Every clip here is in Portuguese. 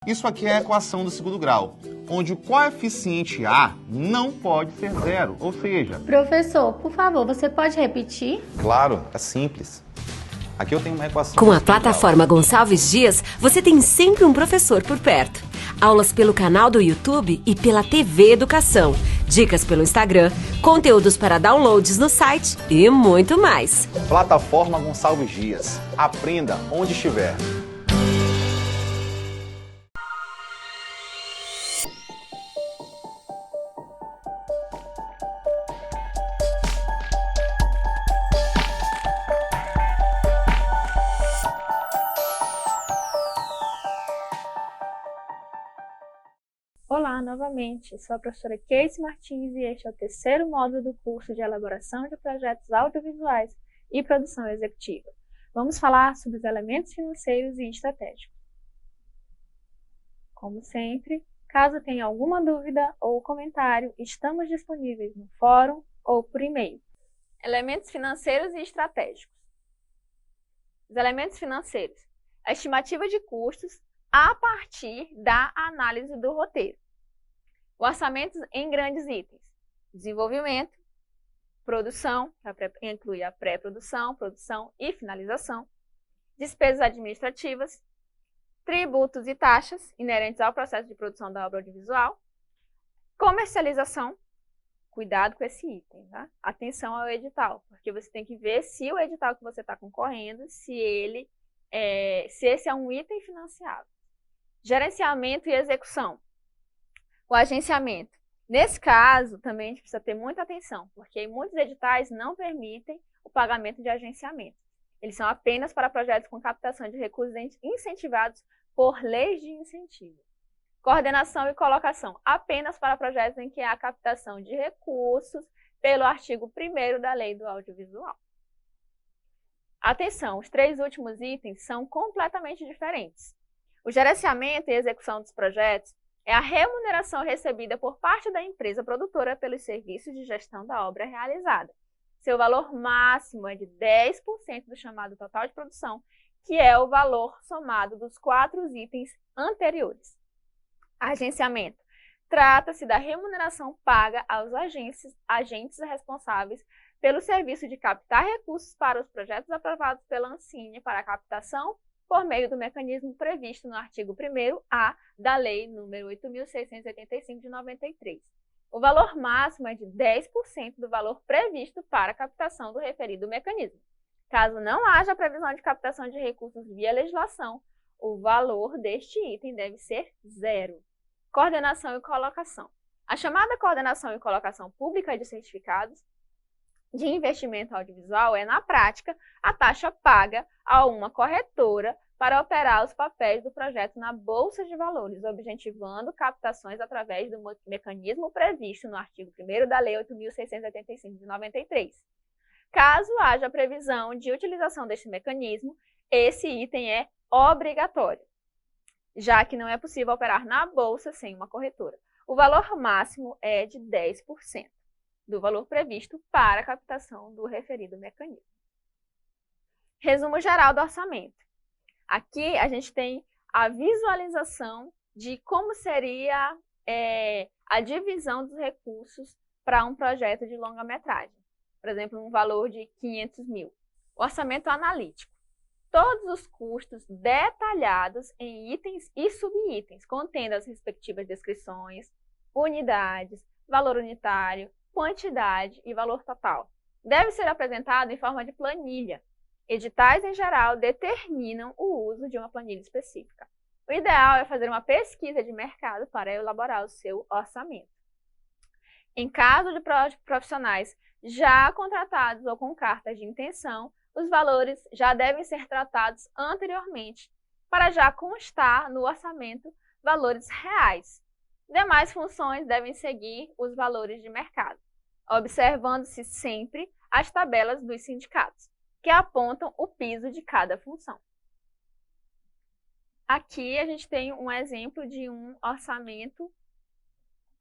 Isso aqui é a equação do segundo grau, onde o coeficiente A não pode ser zero, ou seja... Professor, por favor, você pode repetir? Claro, é simples. Aqui eu tenho uma equação... Com a plataforma Gonçalves Dias, você tem sempre um professor por perto. Aulas pelo canal do YouTube e pela TV Educação. Dicas pelo Instagram, conteúdos para downloads no site e muito mais. Plataforma Gonçalves Dias. Aprenda onde estiver. Olá, novamente, sou a professora Casey Martins e este é o terceiro módulo do curso de Elaboração de Projetos Audiovisuais e Produção Executiva. Vamos falar sobre os elementos financeiros e estratégicos. Como sempre, caso tenha alguma dúvida ou comentário, estamos disponíveis no fórum ou por e-mail. Elementos financeiros e estratégicos. Os elementos financeiros. A estimativa de custos a partir da análise do roteiro. O orçamento em grandes itens. Desenvolvimento, produção, que inclui a pré-produção, produção e finalização. Despesas administrativas, tributos e taxas inerentes ao processo de produção da obra audiovisual. Comercialização, cuidado com esse item, tá? Atenção ao edital, porque você tem que ver se o edital que você está concorrendo, se esse é um item financiável. Gerenciamento e execução. O agenciamento. Nesse caso, também a gente precisa ter muita atenção, porque muitos editais não permitem o pagamento de agenciamento. Eles são apenas para projetos com captação de recursos incentivados por leis de incentivo. Coordenação e colocação. Apenas para projetos em que há captação de recursos pelo artigo 1º da Lei do Audiovisual. Atenção, os três últimos itens são completamente diferentes. O gerenciamento e execução dos projetos é a remuneração recebida por parte da empresa produtora pelos serviços de gestão da obra realizada. Seu valor máximo é de 10% do chamado total de produção, que é o valor somado dos 4 itens anteriores. Agenciamento. Trata-se da remuneração paga aos agentes responsáveis pelo serviço de captar recursos para os projetos aprovados pela Ancine para a captação por meio do mecanismo previsto no artigo 1º-A da Lei nº 8.685 de 93. O valor máximo é de 10% do valor previsto para a captação do referido mecanismo. Caso não haja previsão de captação de recursos via legislação, o valor deste item deve ser zero. Coordenação e colocação. A chamada coordenação e colocação pública de certificados de investimento audiovisual é, na prática, a taxa paga a uma corretora para operar os papéis do projeto na Bolsa de Valores, objetivando captações através do mecanismo previsto no artigo 1º da Lei 8.685 de 93. Caso haja previsão de utilização deste mecanismo, esse item é obrigatório, já que não é possível operar na Bolsa sem uma corretora. O valor máximo é de 10% do valor previsto para a captação do referido mecanismo. Resumo geral do orçamento. Aqui a gente tem a visualização de como seria a divisão dos recursos para um projeto de longa-metragem. Por exemplo, um valor de 500 mil. O orçamento analítico. Todos os custos detalhados em itens e subitens, contendo as respectivas descrições, unidades, valor unitário, quantidade e valor total. Deve ser apresentado em forma de planilha. Editais, em geral, determinam o uso de uma planilha específica. O ideal é fazer uma pesquisa de mercado para elaborar o seu orçamento. Em caso de profissionais já contratados ou com cartas de intenção, os valores já devem ser tratados anteriormente, para já constar no orçamento valores reais. Demais funções devem seguir os valores de mercado, observando-se sempre as tabelas dos sindicatos, que apontam o piso de cada função. Aqui a gente tem um exemplo de um orçamento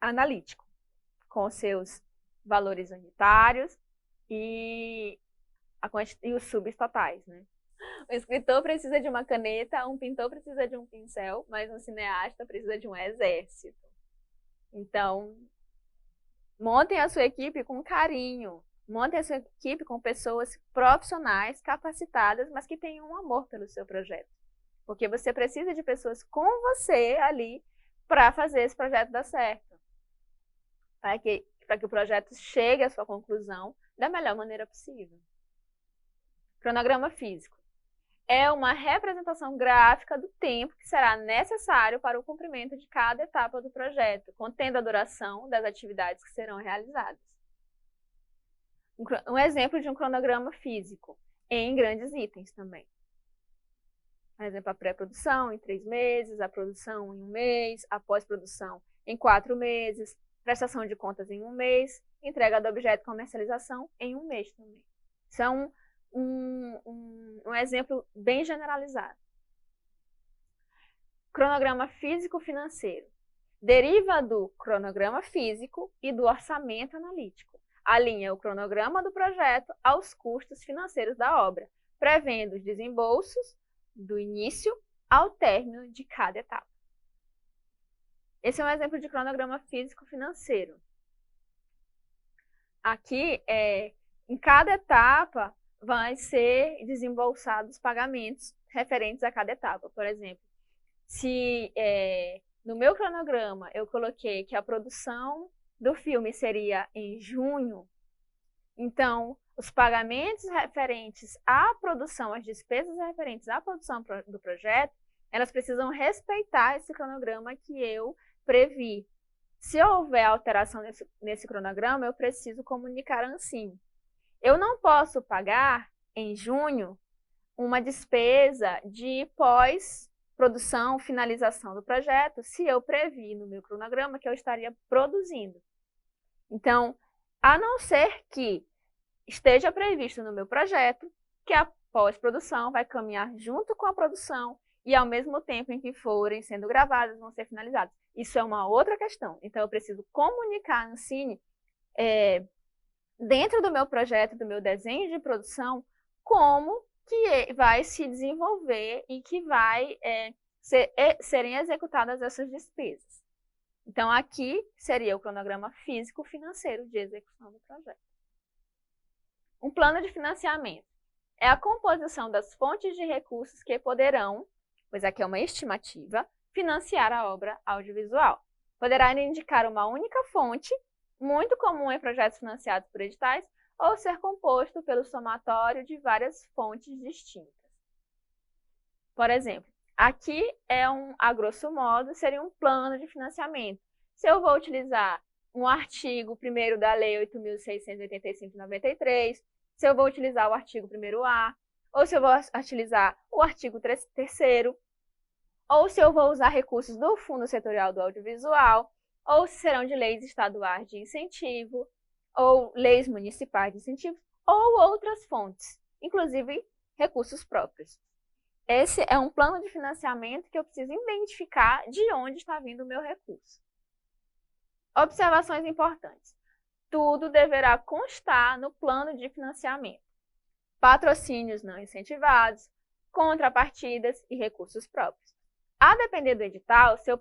analítico, com seus valores unitários e os subtotais, né? O escritor precisa de uma caneta, um pintor precisa de um pincel, mas um cineasta precisa de um exército. Então, montem a sua equipe com carinho. Montem a sua equipe com pessoas profissionais, capacitadas, mas que tenham um amor pelo seu projeto. Porque você precisa de pessoas com você ali para fazer esse projeto dar certo. Para que o projeto chegue à sua conclusão da melhor maneira possível. Cronograma físico. É uma representação gráfica do tempo que será necessário para o cumprimento de cada etapa do projeto, contendo a duração das atividades que serão realizadas. Um exemplo de um cronograma físico, em grandes itens também. Por exemplo, a pré-produção em 3 meses, a produção em 1 mês, a pós-produção em 4 meses, prestação de contas em 1 mês, entrega do objeto e comercialização em 1 mês também. Isso é um exemplo bem generalizado. Cronograma físico-financeiro. Deriva do cronograma físico e do orçamento analítico. Alinha o cronograma do projeto aos custos financeiros da obra, prevendo os desembolsos do início ao término de cada etapa. Esse é um exemplo de cronograma físico-financeiro. Aqui, em cada etapa, vai ser desembolsados pagamentos referentes a cada etapa. Por exemplo, se no meu cronograma eu coloquei que a produção do filme seria em junho, então os pagamentos referentes à produção, as despesas referentes à produção do projeto, elas precisam respeitar esse cronograma que eu previ. Se houver alteração nesse cronograma, eu preciso comunicar a Ancine. Eu não posso pagar, em junho, uma despesa de pós-produção, finalização do projeto, se eu previ no meu cronograma que eu estaria produzindo. Então, a não ser que esteja previsto no meu projeto que a pós-produção vai caminhar junto com a produção e ao mesmo tempo em que forem sendo gravadas, vão ser finalizadas. Isso é uma outra questão. Então, eu preciso comunicar a Ancine, dentro do meu projeto, do meu desenho de produção, como que vai se desenvolver e que vai serem executadas essas despesas. Então, aqui seria o cronograma físico-financeiro de execução do projeto. Um plano de financiamento é a composição das fontes de recursos que poderão, pois aqui é uma estimativa, financiar a obra audiovisual. Poderá indicar uma única fonte, muito comum em projetos financiados por editais, ou ser composto pelo somatório de várias fontes distintas. Por exemplo, aqui a grosso modo, seria um plano de financiamento. Se eu vou utilizar um artigo 1º da Lei 8.685/93, se eu vou utilizar o artigo 1º-A, ou se eu vou utilizar o artigo 3º, ou se eu vou usar recursos do Fundo Setorial do Audiovisual, ou se serão de leis estaduais de incentivo, ou leis municipais de incentivo, ou outras fontes, inclusive recursos próprios. Esse é um plano de financiamento que eu preciso identificar de onde está vindo o meu recurso. Observações importantes. Tudo deverá constar no plano de financiamento. Patrocínios não incentivados, contrapartidas e recursos próprios. A depender do edital, seu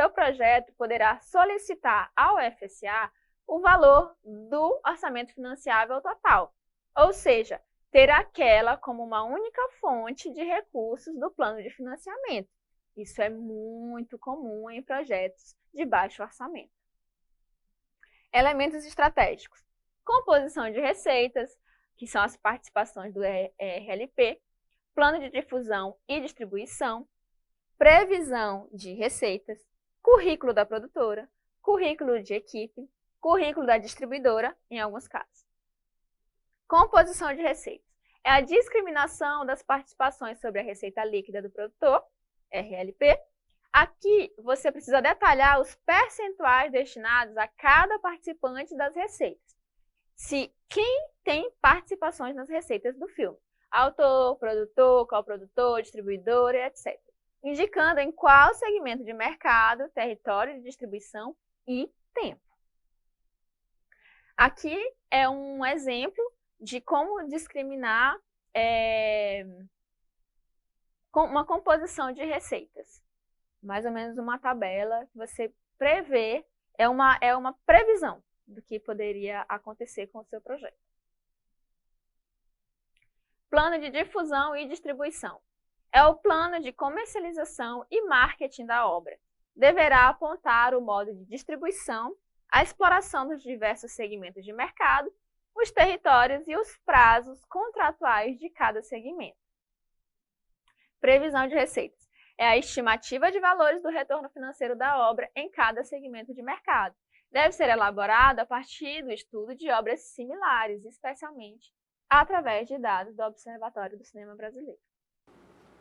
projeto poderá solicitar ao FSA o valor do orçamento financiável total, ou seja, ter aquela como uma única fonte de recursos do plano de financiamento. Isso é muito comum em projetos de baixo orçamento. Elementos estratégicos. Composição de receitas, que são as participações do RLP, plano de difusão e distribuição, previsão de receitas, currículo da produtora, currículo de equipe, currículo da distribuidora, em alguns casos. Composição de receitas. É a discriminação das participações sobre a receita líquida do produtor, RLP. Aqui, você precisa detalhar os percentuais destinados a cada participante das receitas. Se quem tem participações nas receitas do filme. Autor, produtor, coprodutor, distribuidor, etc. Indicando em qual segmento de mercado, território de distribuição e tempo. Aqui é um exemplo de como discriminar com uma composição de receitas. Mais ou menos uma tabela que você prevê, é uma previsão do que poderia acontecer com o seu projeto. Plano de difusão e distribuição. É o plano de comercialização e marketing da obra. Deverá apontar o modo de distribuição, a exploração dos diversos segmentos de mercado, os territórios e os prazos contratuais de cada segmento. Previsão de receitas. É a estimativa de valores do retorno financeiro da obra em cada segmento de mercado. Deve ser elaborada a partir do estudo de obras similares, especialmente através de dados do Observatório do Cinema Brasileiro.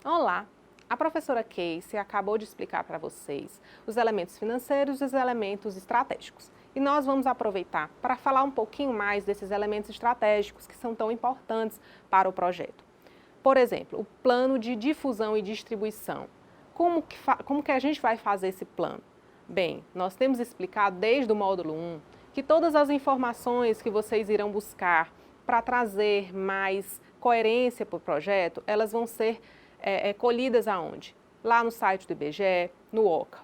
Olá! A professora Casey acabou de explicar para vocês os elementos financeiros e os elementos estratégicos. E nós vamos aproveitar para falar um pouquinho mais desses elementos estratégicos que são tão importantes para o projeto. Por exemplo, o plano de difusão e distribuição. Como que a gente vai fazer esse plano? Bem, nós temos explicado desde o módulo 1 que todas as informações que vocês irão buscar para trazer mais coerência para o projeto, elas vão ser colhidas aonde? Lá no site do IBGE, no OCA.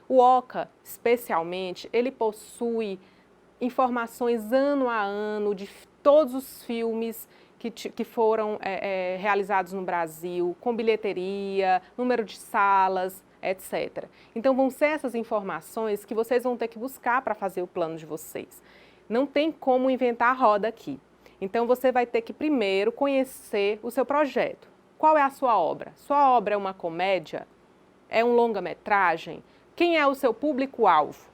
O OCA, especialmente, ele possui informações ano a ano de todos os filmes que foram realizados no Brasil, com bilheteria, número de salas, etc. Então, vão ser essas informações que vocês vão ter que buscar para fazer o plano de vocês. Não tem como inventar a roda aqui. Então, você vai ter que primeiro conhecer o seu projeto. Qual é a sua obra? Sua obra é uma comédia? É um longa-metragem? Quem é o seu público-alvo?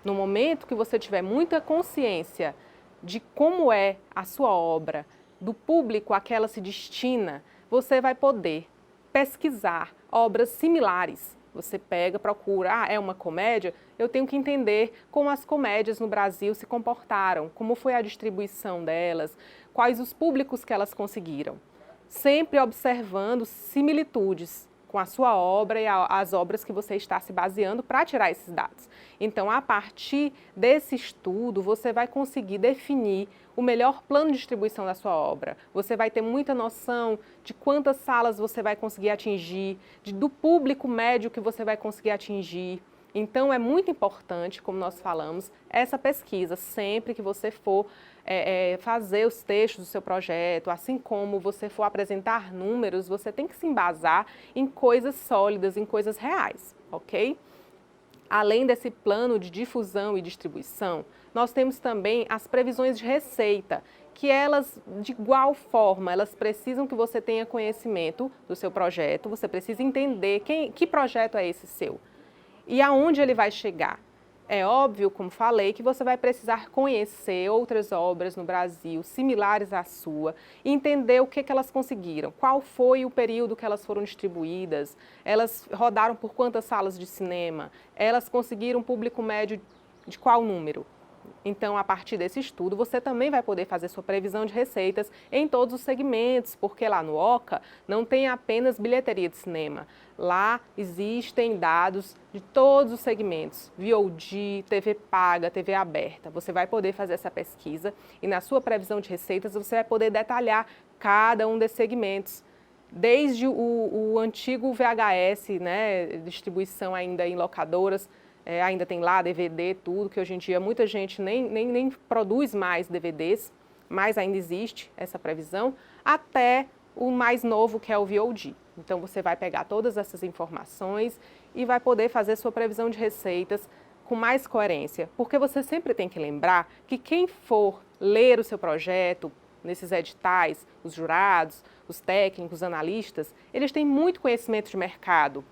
No momento que você tiver muita consciência de como é a sua obra, do público a que ela se destina, você vai poder pesquisar obras similares. Você pega, procura, é uma comédia? Eu tenho que entender como as comédias no Brasil se comportaram, como foi a distribuição delas, quais os públicos que elas conseguiram. Sempre observando similitudes com a sua obra e as obras que você está se baseando para tirar esses dados. Então, a partir desse estudo, você vai conseguir definir o melhor plano de distribuição da sua obra. Você vai ter muita noção de quantas salas você vai conseguir atingir, do público médio que você vai conseguir atingir. Então, é muito importante, como nós falamos, essa pesquisa, sempre que você for fazer os textos do seu projeto, assim como você for apresentar números, você tem que se embasar em coisas sólidas, em coisas reais, ok? Além desse plano de difusão e distribuição, nós temos também as previsões de receita, que elas, de igual forma, elas precisam que você tenha conhecimento do seu projeto, você precisa entender que projeto é esse seu e aonde ele vai chegar. É óbvio, como falei, que você vai precisar conhecer outras obras no Brasil similares à sua e entender o que elas conseguiram, qual foi o período que elas foram distribuídas, elas rodaram por quantas salas de cinema, elas conseguiram um público médio de qual número. Então, a partir desse estudo, você também vai poder fazer sua previsão de receitas em todos os segmentos, porque lá no OCA não tem apenas bilheteria de cinema. Lá existem dados de todos os segmentos, VOD, TV paga, TV aberta. Você vai poder fazer essa pesquisa e na sua previsão de receitas você vai poder detalhar cada um desses segmentos. Desde o antigo VHS, né, distribuição ainda em locadoras, ainda tem lá DVD, tudo, que hoje em dia muita gente nem produz mais DVDs, mas ainda existe essa previsão, até o mais novo, que é o VOD. Então, você vai pegar todas essas informações e vai poder fazer sua previsão de receitas com mais coerência, porque você sempre tem que lembrar que quem for ler o seu projeto, nesses editais, os jurados, os técnicos, os analistas, eles têm muito conhecimento de mercado,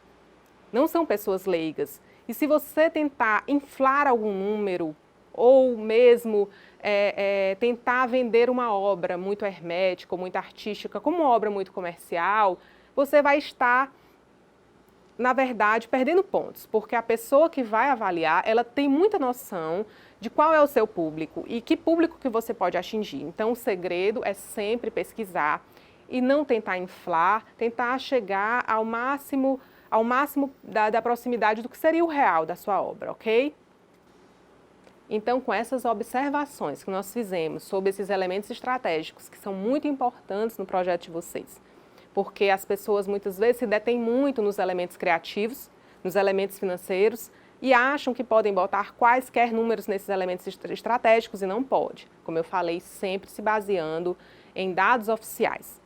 não são pessoas leigas. E se você tentar inflar algum número ou mesmo tentar vender uma obra muito hermética ou muito artística como uma obra muito comercial, você vai estar, na verdade, perdendo pontos, porque a pessoa que vai avaliar, ela tem muita noção de qual é o seu público e que público que você pode atingir. Então, o segredo é sempre pesquisar e não tentar inflar, tentar chegar ao máximo da proximidade do que seria o real da sua obra, ok? Então, com essas observações que nós fizemos sobre esses elementos estratégicos que são muito importantes no projeto de vocês, porque as pessoas muitas vezes se detêm muito nos elementos criativos, nos elementos financeiros, e acham que podem botar quaisquer números nesses elementos estratégicos e não pode. Como eu falei, sempre se baseando em dados oficiais.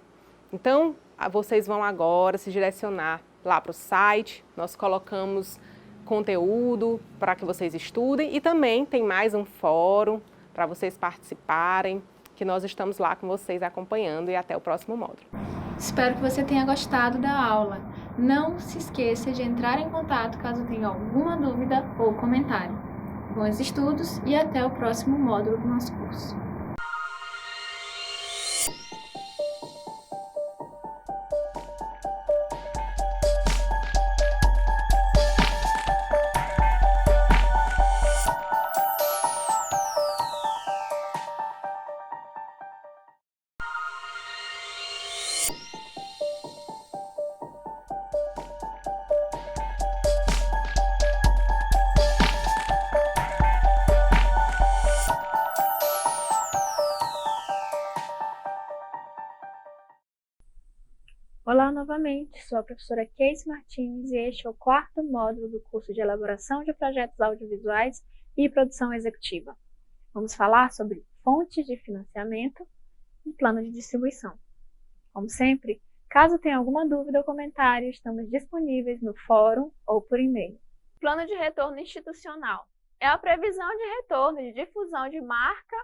Então, vocês vão agora se direcionar lá para o site, nós colocamos conteúdo para que vocês estudem e também tem mais um fórum para vocês participarem, que nós estamos lá com vocês acompanhando e até o próximo módulo. Espero que você tenha gostado da aula. Não se esqueça de entrar em contato caso tenha alguma dúvida ou comentário. Bons estudos e até o próximo módulo do nosso curso. Olá novamente, sou a professora Casey Martins e este é o quarto módulo do curso de Elaboração de Projetos Audiovisuais e Produção Executiva. Vamos falar sobre fontes de financiamento e plano de distribuição. Como sempre, caso tenha alguma dúvida ou comentário, estamos disponíveis no fórum ou por e-mail. Plano de retorno institucional é a previsão de retorno de difusão de marca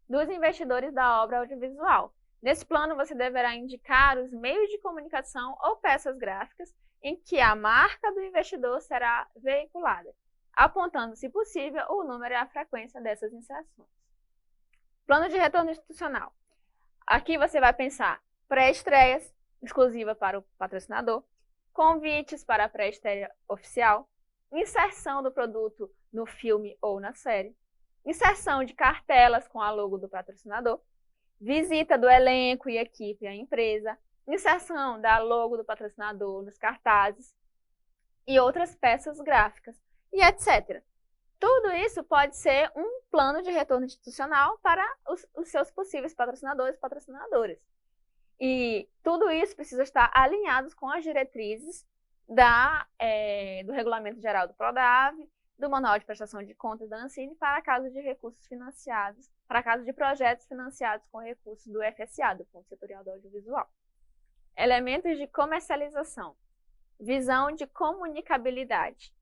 dos investidores da obra audiovisual. Nesse plano, você deverá indicar os meios de comunicação ou peças gráficas em que a marca do investidor será veiculada, apontando, se possível, o número e a frequência dessas inserções. Plano de retorno institucional. Aqui você vai pensar pré-estreias, exclusiva para o patrocinador, convites para a pré-estreia oficial, inserção do produto no filme ou na série, inserção de cartelas com a logo do patrocinador, visita do elenco e equipe à empresa, inserção da logo do patrocinador nos cartazes e outras peças gráficas, e etc. Tudo isso pode ser um plano de retorno institucional para os seus possíveis patrocinadores e patrocinadoras. E tudo isso precisa estar alinhado com as diretrizes do Regulamento Geral do Prodave, do Manual de Prestação de Contas da Ancine para casos de recursos financiados, para casos de projetos financiados com recursos do FSA, do Fundo Setorial do Audiovisual. Elementos de comercialização. Visão de comunicabilidade.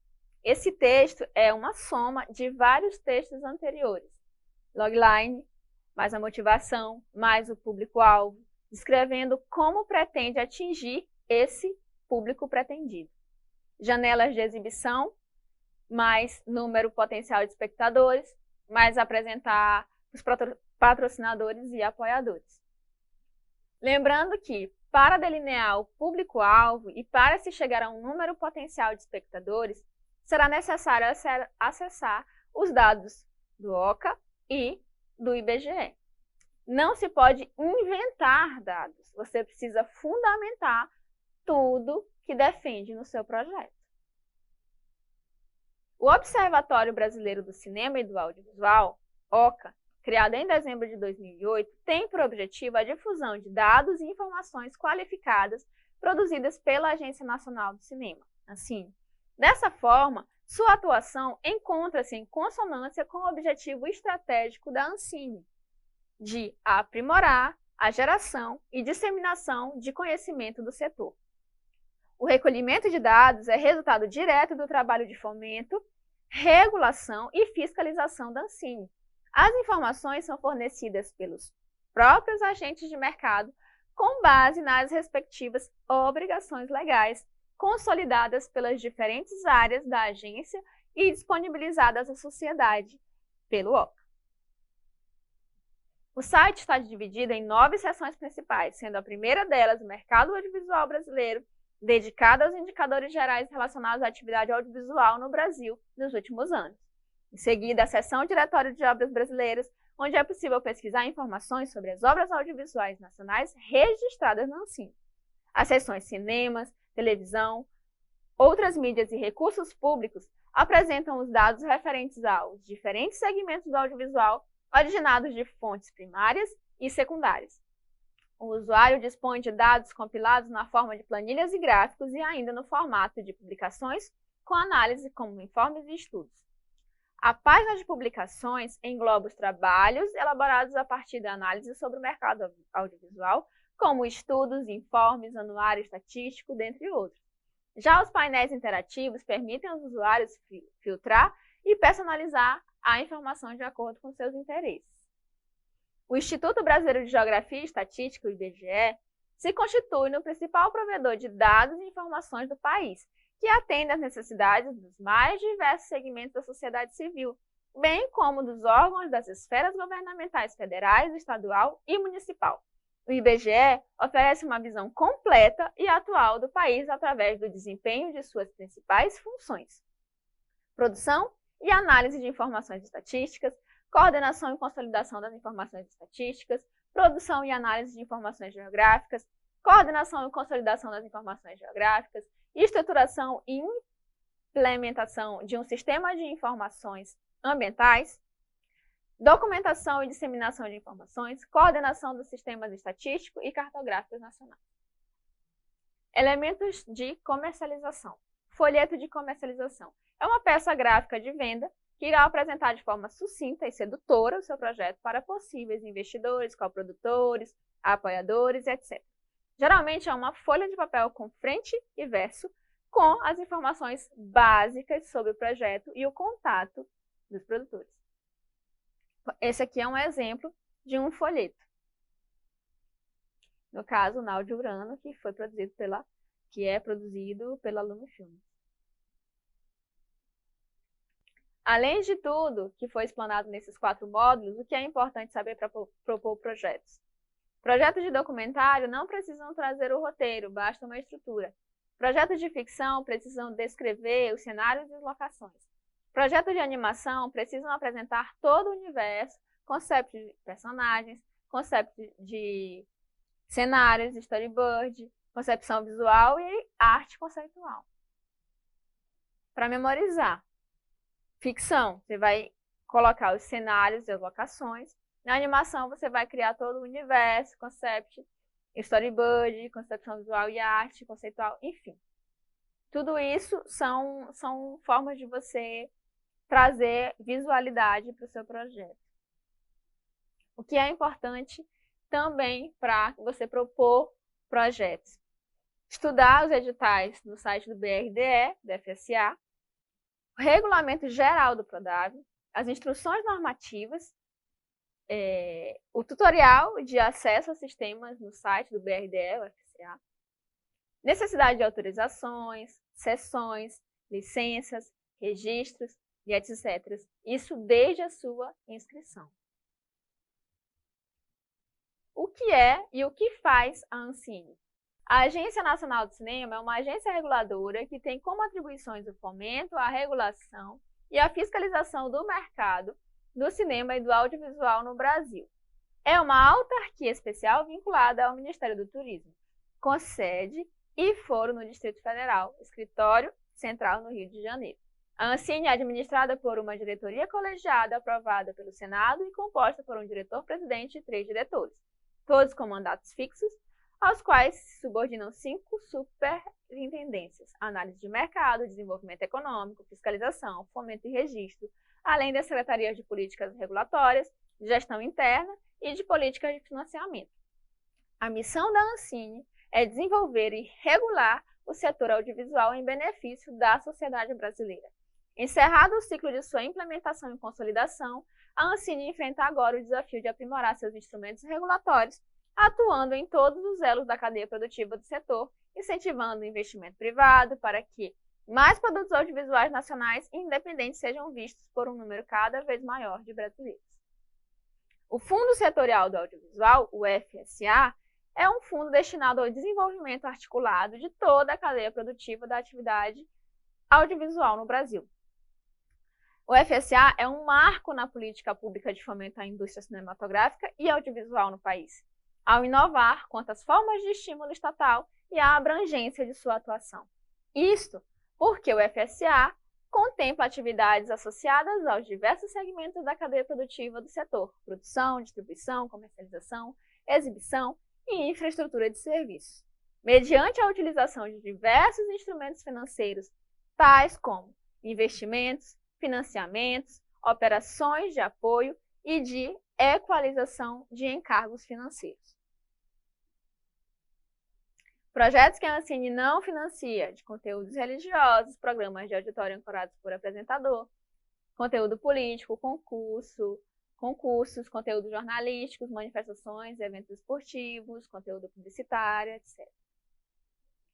Esse texto é uma soma de vários textos anteriores. Logline, mais a motivação, mais o público-alvo, descrevendo como pretende atingir esse público pretendido. Janelas de exibição, mais número potencial de espectadores, mais apresentar os patrocinadores e apoiadores. Lembrando que, para delinear o público-alvo e para se chegar a um número potencial de espectadores, será necessário acessar os dados do OCA e do IBGE. Não se pode inventar dados, você precisa fundamentar tudo que defende no seu projeto. O Observatório Brasileiro do Cinema e do Audiovisual, OCA, criado em dezembro de 2008, tem por objetivo a difusão de dados e informações qualificadas produzidas pela Agência Nacional do Cinema, Ancine. Dessa forma, sua atuação encontra-se em consonância com o objetivo estratégico da Ancine, de aprimorar a geração e disseminação de conhecimento do setor. O recolhimento de dados é resultado direto do trabalho de fomento, regulação e fiscalização da Ancine. As informações são fornecidas pelos próprios agentes de mercado com base nas respectivas obrigações legais consolidadas pelas diferentes áreas da agência e disponibilizadas à sociedade pelo OCA. O site está dividido em 9 seções principais, sendo a primeira delas o mercado audiovisual brasileiro, dedicada aos indicadores gerais relacionados à atividade audiovisual no Brasil nos últimos anos. Em seguida, a seção Diretório de Obras Brasileiras, onde é possível pesquisar informações sobre as obras audiovisuais nacionais registradas na Ancine. As seções Cinemas, Televisão, outras mídias e recursos públicos apresentam os dados referentes aos diferentes segmentos do audiovisual originados de fontes primárias e secundárias. O usuário dispõe de dados compilados na forma de planilhas e gráficos e ainda no formato de publicações com análise como informes e estudos. A página de publicações engloba os trabalhos elaborados a partir da análise sobre o mercado audiovisual, como estudos, informes, anuário estatístico, dentre outros. Já os painéis interativos permitem aos usuários filtrar e personalizar a informação de acordo com seus interesses. O Instituto Brasileiro de Geografia e Estatística, o IBGE, se constitui no principal provedor de dados e informações do país, que atende às necessidades dos mais diversos segmentos da sociedade civil, bem como dos órgãos das esferas governamentais federais, estadual e municipal. O IBGE oferece uma visão completa e atual do país através do desempenho de suas principais funções: produção e análise de informações estatísticas, coordenação e consolidação das informações estatísticas, produção e análise de informações geográficas, coordenação e consolidação das informações geográficas, estruturação e implementação de um sistema de informações ambientais, documentação e disseminação de informações, coordenação dos sistemas estatísticos e cartográficos nacionais. Elementos de comercialização. Folheto de comercialização. É uma peça gráfica de venda que irá apresentar de forma sucinta e sedutora o seu projeto para possíveis investidores, coprodutores, apoiadores, etc. Geralmente é uma folha de papel com frente e verso, com as informações básicas sobre o projeto e o contato dos produtores. Esse aqui é um exemplo de um folheto. No caso, o Nau de Urano, que é produzido pela Lumifilmes. Além de tudo que foi explanado nesses 4 módulos, o que é importante saber para propor projetos? Projetos de documentário não precisam trazer o roteiro, basta uma estrutura. Projetos de ficção precisam descrever os cenários e as locações. Projetos de animação precisam apresentar todo o universo, conceito de personagens, conceito de cenários, storyboard, concepção visual e arte conceitual. Para memorizar. Ficção, você vai colocar os cenários e as locações. Na animação, você vai criar todo o universo, concept, storyboard, concepção visual e arte conceitual, enfim. Tudo isso são formas de você trazer visualidade para o seu projeto. O que é importante também para você propor projetos. Estudar os editais no site do BRDE, do FSA, o regulamento geral do Prodave, as instruções normativas, o tutorial de acesso a sistemas no site do BRDE, o FSA, necessidade de autorizações, sessões, licenças, registros e etc. Isso desde a sua inscrição. O que é e o que faz a Ancine? A Agência Nacional do Cinema é uma agência reguladora que tem como atribuições o fomento, a regulação e a fiscalização do mercado do cinema e do audiovisual no Brasil. É uma autarquia especial vinculada ao Ministério do Turismo, com sede e foro no Distrito Federal, escritório central no Rio de Janeiro. A Ancine é administrada por uma diretoria colegiada aprovada pelo Senado e composta por um diretor-presidente e 3 diretores, todos com mandatos fixos, aos quais se subordinam 5 superintendências: análise de mercado, desenvolvimento econômico, fiscalização, fomento e registro, além das secretarias de políticas regulatórias, de gestão interna e de políticas de financiamento. A missão da Ancine é desenvolver e regular o setor audiovisual em benefício da sociedade brasileira. Encerrado o ciclo de sua implementação e consolidação, a Ancine enfrenta agora o desafio de aprimorar seus instrumentos regulatórios, atuando em todos os elos da cadeia produtiva do setor, incentivando o investimento privado para que mais produtos audiovisuais nacionais e independentes sejam vistos por um número cada vez maior de brasileiros. O Fundo Setorial do Audiovisual, o FSA, é um fundo destinado ao desenvolvimento articulado de toda a cadeia produtiva da atividade audiovisual no Brasil. O FSA é um marco na política pública de fomento à indústria cinematográfica e audiovisual no país, ao inovar quanto às formas de estímulo estatal e à abrangência de sua atuação. Isto porque o FSA contempla atividades associadas aos diversos segmentos da cadeia produtiva do setor: produção, distribuição, comercialização, exibição e infraestrutura de serviços, mediante a utilização de diversos instrumentos financeiros, tais como investimentos, financiamentos, operações de apoio e de equalização de encargos financeiros. Projetos que a Ancine não financia, de conteúdos religiosos, programas de auditório ancorados por apresentador, conteúdo político, concursos, conteúdos jornalísticos, manifestações, eventos esportivos, conteúdo publicitário, etc.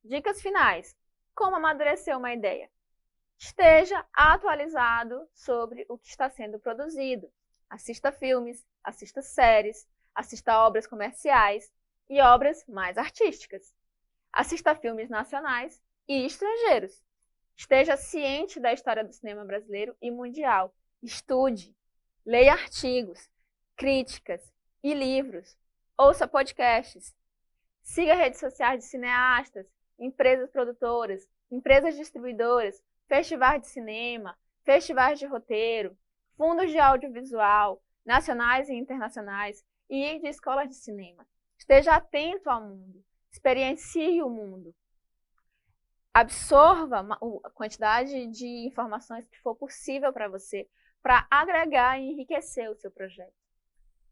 Dicas finais. Como amadurecer uma ideia? Esteja atualizado sobre o que está sendo produzido. Assista filmes, assista séries, assista obras comerciais e obras mais artísticas. Assista filmes nacionais e estrangeiros. Esteja ciente da história do cinema brasileiro e mundial. Estude, leia artigos, críticas e livros. Ouça podcasts. Siga redes sociais de cineastas, empresas produtoras, empresas distribuidoras, festivais de cinema, festivais de roteiro, fundos de audiovisual, nacionais e internacionais e de escolas de cinema. Esteja atento ao mundo. Experiencie o mundo. Absorva a quantidade de informações que for possível para você, para agregar e enriquecer o seu projeto.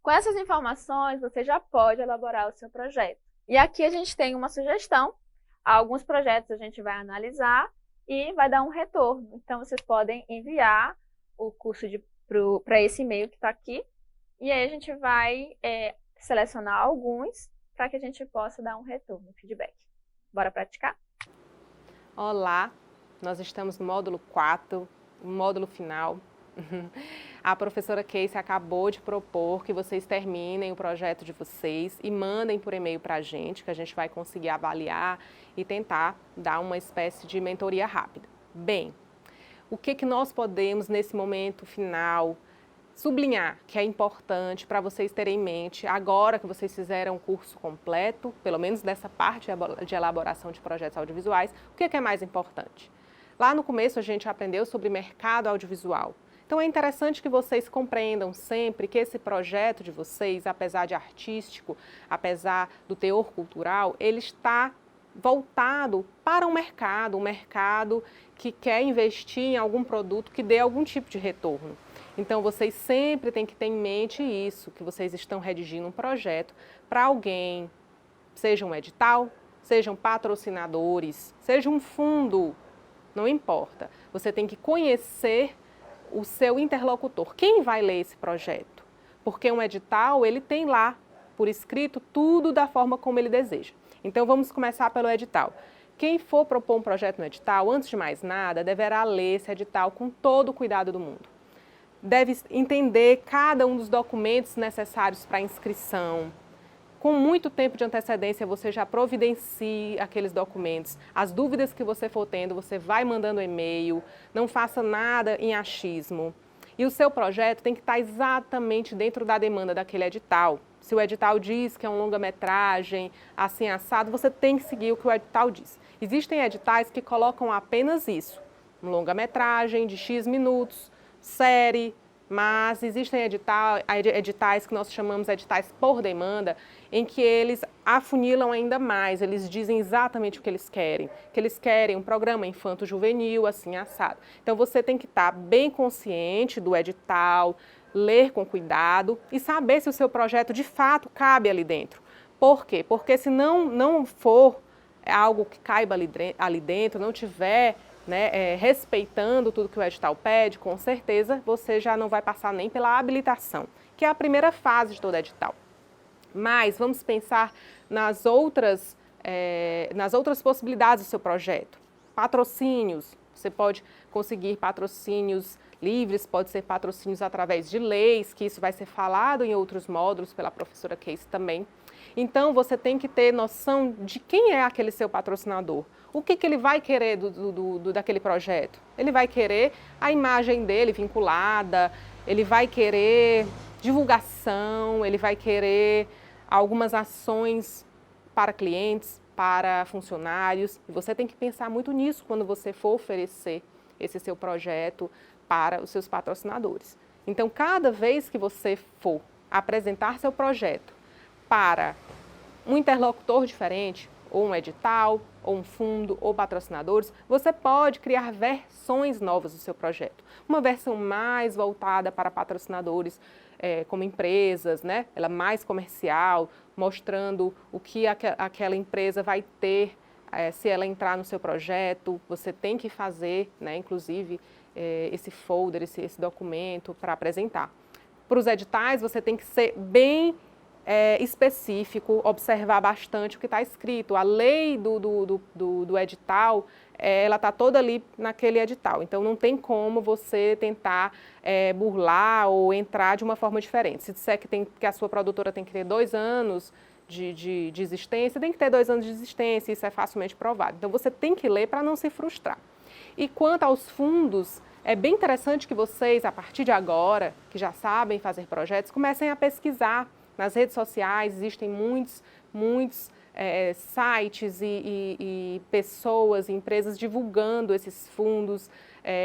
Com essas informações, você já pode elaborar o seu projeto. E aqui a gente tem uma sugestão. Alguns projetos a gente vai analisar e vai dar um retorno. Então, vocês podem enviar o curso para esse e-mail que está aqui. E aí a gente vai selecionar alguns para que a gente possa dar um retorno, um feedback. Bora praticar? Olá, nós estamos no módulo 4, o módulo final. A professora Casey acabou de propor que vocês terminem o projeto de vocês e mandem por e-mail para a gente, que a gente vai conseguir avaliar e tentar dar uma espécie de mentoria rápida. Bem, o que nós podemos, nesse momento final, sublinhar que é importante para vocês terem em mente, agora que vocês fizeram o curso completo, pelo menos dessa parte de elaboração de projetos audiovisuais, o que é mais importante? Lá no começo a gente aprendeu sobre mercado audiovisual. Então é interessante que vocês compreendam sempre que esse projeto de vocês, apesar de artístico, apesar do teor cultural, ele está voltado para um mercado que quer investir em algum produto que dê algum tipo de retorno. Então, vocês sempre têm que ter em mente isso, que vocês estão redigindo um projeto para alguém, seja um edital, sejam patrocinadores, seja um fundo, não importa. Você tem que conhecer o seu interlocutor. Quem vai ler esse projeto? Porque um edital, ele tem lá, por escrito, tudo da forma como ele deseja. Então, vamos começar pelo edital. Quem for propor um projeto no edital, antes de mais nada, deverá ler esse edital com todo o cuidado do mundo. Deve entender cada um dos documentos necessários para a inscrição. Com muito tempo de antecedência, você já providencie aqueles documentos. As dúvidas que você for tendo, você vai mandando e-mail, não faça nada em achismo. E o seu projeto tem que estar exatamente dentro da demanda daquele edital. Se o edital diz que é um longa-metragem, assim assado, você tem que seguir o que o edital diz. Existem editais que colocam apenas isso, um longa-metragem de X minutos, série, mas existem editais que nós chamamos de editais por demanda, em que eles afunilam ainda mais, eles dizem exatamente o que eles querem um programa infanto-juvenil, assim, assado. Então, você tem que estar bem consciente do edital, ler com cuidado e saber se o seu projeto de fato cabe ali dentro. Por quê? Porque se não for algo que caiba ali dentro, não tiver respeitando tudo que o edital pede, com certeza você já não vai passar nem pela habilitação, que é a primeira fase de todo edital. Mas vamos pensar nas outras possibilidades do seu projeto. Patrocínios, você pode conseguir patrocínios livres, pode ser patrocínios através de leis, que isso vai ser falado em outros módulos pela professora Casey também. Então, você tem que ter noção de quem é aquele seu patrocinador. O que ele vai querer daquele projeto? Ele vai querer a imagem dele vinculada, ele vai querer divulgação, ele vai querer algumas ações para clientes, para funcionários. E você tem que pensar muito nisso quando você for oferecer esse seu projeto para os seus patrocinadores. Então, cada vez que você for apresentar seu projeto para um interlocutor diferente, ou um edital, ou um fundo, ou patrocinadores, você pode criar versões novas do seu projeto. Uma versão mais voltada para patrocinadores, como empresas, né? Ela mais comercial, mostrando o que aquela empresa vai ter se ela entrar no seu projeto. Você tem que fazer, né, inclusive, esse folder, esse documento para apresentar. Para os editais, você tem que ser bem específico, observar bastante o que está escrito. A lei do edital, ela está toda ali naquele edital. Então, não tem como você tentar burlar ou entrar de uma forma diferente. Se disser que a sua produtora tem que ter 2 anos de existência, tem que ter 2 anos de existência, isso é facilmente provado. Então, você tem que ler para não se frustrar. E quanto aos fundos, é bem interessante que vocês, a partir de agora, que já sabem fazer projetos, comecem a pesquisar. Nas redes sociais existem muitos sites e pessoas, empresas divulgando esses fundos.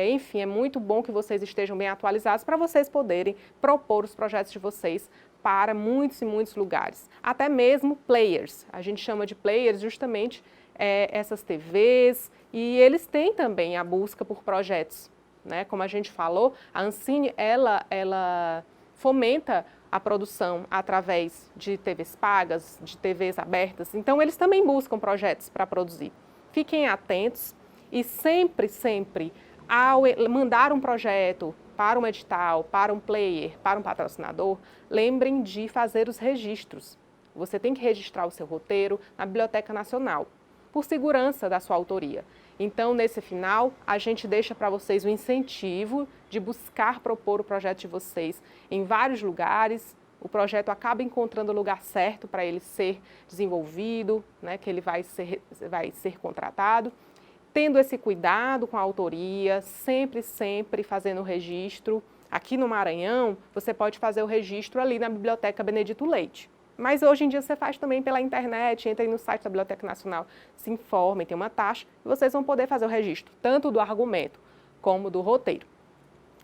Enfim, é muito bom que vocês estejam bem atualizados para vocês poderem propor os projetos de vocês para muitos e muitos lugares. Até mesmo players. A gente chama de players justamente essas TVs, e eles têm também a busca por projetos, né? Como a gente falou, a Ancine, ela fomenta a produção através de TVs pagas, de TVs abertas. Então, eles também buscam projetos para produzir. Fiquem atentos e sempre, ao mandar um projeto para um edital, para um player, para um patrocinador, lembrem de fazer os registros. Você tem que registrar o seu roteiro na Biblioteca Nacional, por segurança da sua autoria. Então, nesse final, a gente deixa para vocês o incentivo de buscar propor o projeto de vocês em vários lugares. O projeto acaba encontrando o lugar certo para ele ser desenvolvido, né, que ele vai ser contratado. Tendo esse cuidado com a autoria, sempre fazendo o registro. Aqui no Maranhão, você pode fazer o registro ali na Biblioteca Benedito Leite. Mas hoje em dia você faz também pela internet, entrem no site da Biblioteca Nacional, se informem, tem uma taxa, e vocês vão poder fazer o registro, tanto do argumento como do roteiro.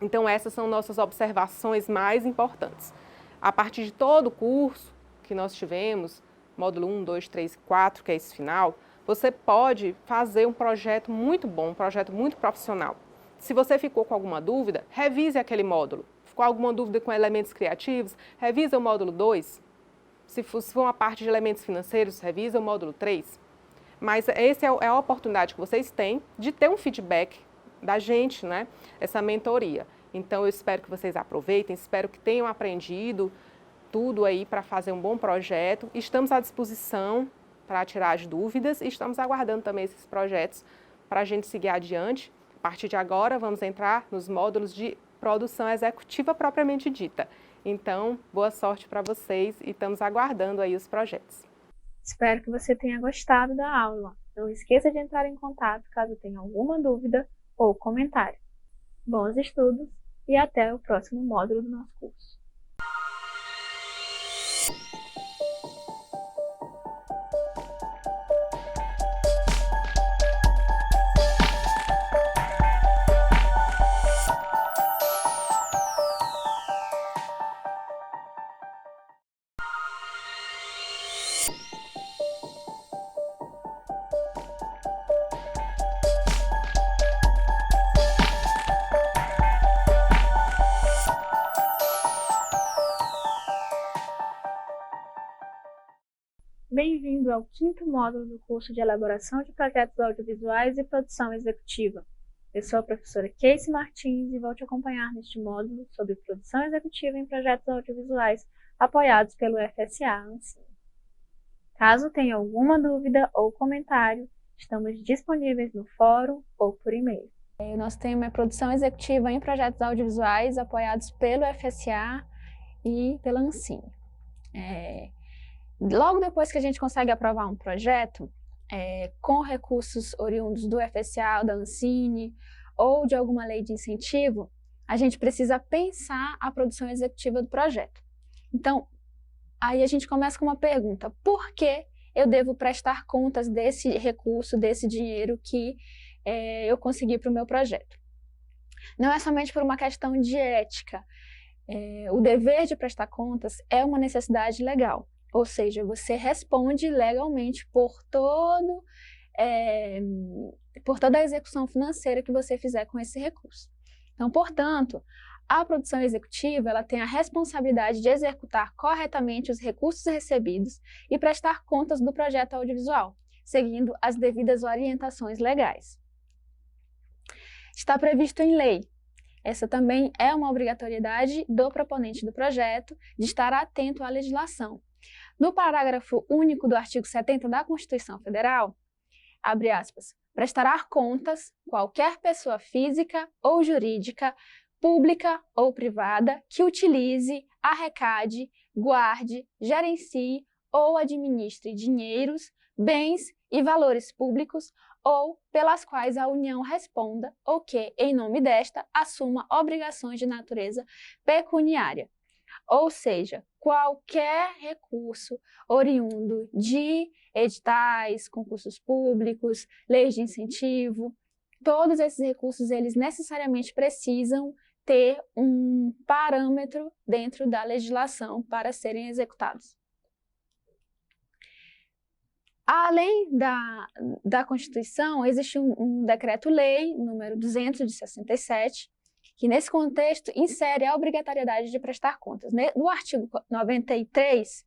Então, essas são nossas observações mais importantes. A partir de todo o curso que nós tivemos, módulo 1, 2, 3 e 4, que é esse final, você pode fazer um projeto muito bom, um projeto muito profissional. Se você ficou com alguma dúvida, revise aquele módulo. Ficou alguma dúvida com elementos criativos, revise o módulo 2. Se for uma parte de elementos financeiros, revisa o módulo 3. Mas essa é a oportunidade que vocês têm de ter um feedback da gente, né? Essa mentoria. Então, eu espero que vocês aproveitem, espero que tenham aprendido tudo aí para fazer um bom projeto. Estamos à disposição para tirar as dúvidas e estamos aguardando também esses projetos para a gente seguir adiante. A partir de agora, vamos entrar nos módulos de produção executiva propriamente dita. Então, boa sorte para vocês e estamos aguardando aí os projetos. Espero que você tenha gostado da aula. Não esqueça de entrar em contato caso tenha alguma dúvida ou comentário. Bons estudos e até o próximo módulo do nosso curso. Bem-vindo ao 5º módulo do curso de Elaboração de Projetos Audiovisuais e Produção Executiva. Eu sou a professora Casey Martins e vou te acompanhar neste módulo sobre produção executiva em projetos audiovisuais apoiados pelo FSA Ancine. Caso tenha alguma dúvida ou comentário, estamos disponíveis no fórum ou por e-mail. O nosso tema é produção executiva em projetos audiovisuais apoiados pelo FSA e pela Ancine. Logo depois que a gente consegue aprovar um projeto, com recursos oriundos do FSA, da Ancine ou de alguma lei de incentivo, a gente precisa pensar a produção executiva do projeto. Então, aí a gente começa com uma pergunta: por que eu devo prestar contas desse recurso, desse dinheiro que eu consegui para o meu projeto? Não é somente por uma questão de ética. O dever de prestar contas é uma necessidade legal. Ou seja, você responde legalmente por toda a execução financeira que você fizer com esse recurso. Então, portanto, a produção executiva ela tem a responsabilidade de executar corretamente os recursos recebidos e prestar contas do projeto audiovisual, seguindo as devidas orientações legais. Está previsto em lei. Essa também é uma obrigatoriedade do proponente do projeto de estar atento à legislação. No parágrafo único do artigo 70 da Constituição Federal, abre aspas, prestará contas qualquer pessoa física ou jurídica, pública ou privada, que utilize, arrecade, guarde, gerencie ou administre dinheiros, bens e valores públicos ou pelas quais a União responda ou que, em nome desta, assuma obrigações de natureza pecuniária. Ou seja, qualquer recurso oriundo de editais, concursos públicos, leis de incentivo, todos esses recursos, eles necessariamente precisam ter um parâmetro dentro da legislação para serem executados. Além da Constituição, existe um decreto-lei, número 200/67, que nesse contexto insere a obrigatoriedade de prestar contas. No artigo 93,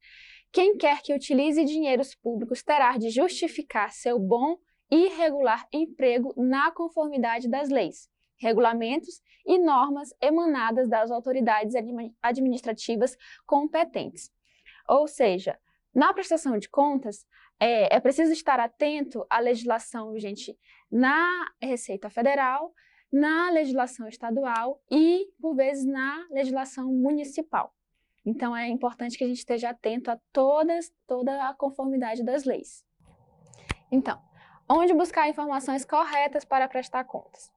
quem quer que utilize dinheiros públicos terá de justificar seu bom e regular emprego na conformidade das leis, regulamentos e normas emanadas das autoridades administrativas competentes. Ou seja, na prestação de contas, é preciso estar atento à legislação vigente na Receita Federal, na legislação estadual e, por vezes, na legislação municipal. Então, é importante que a gente esteja atento a toda a conformidade das leis. Então, onde buscar informações corretas para prestar contas?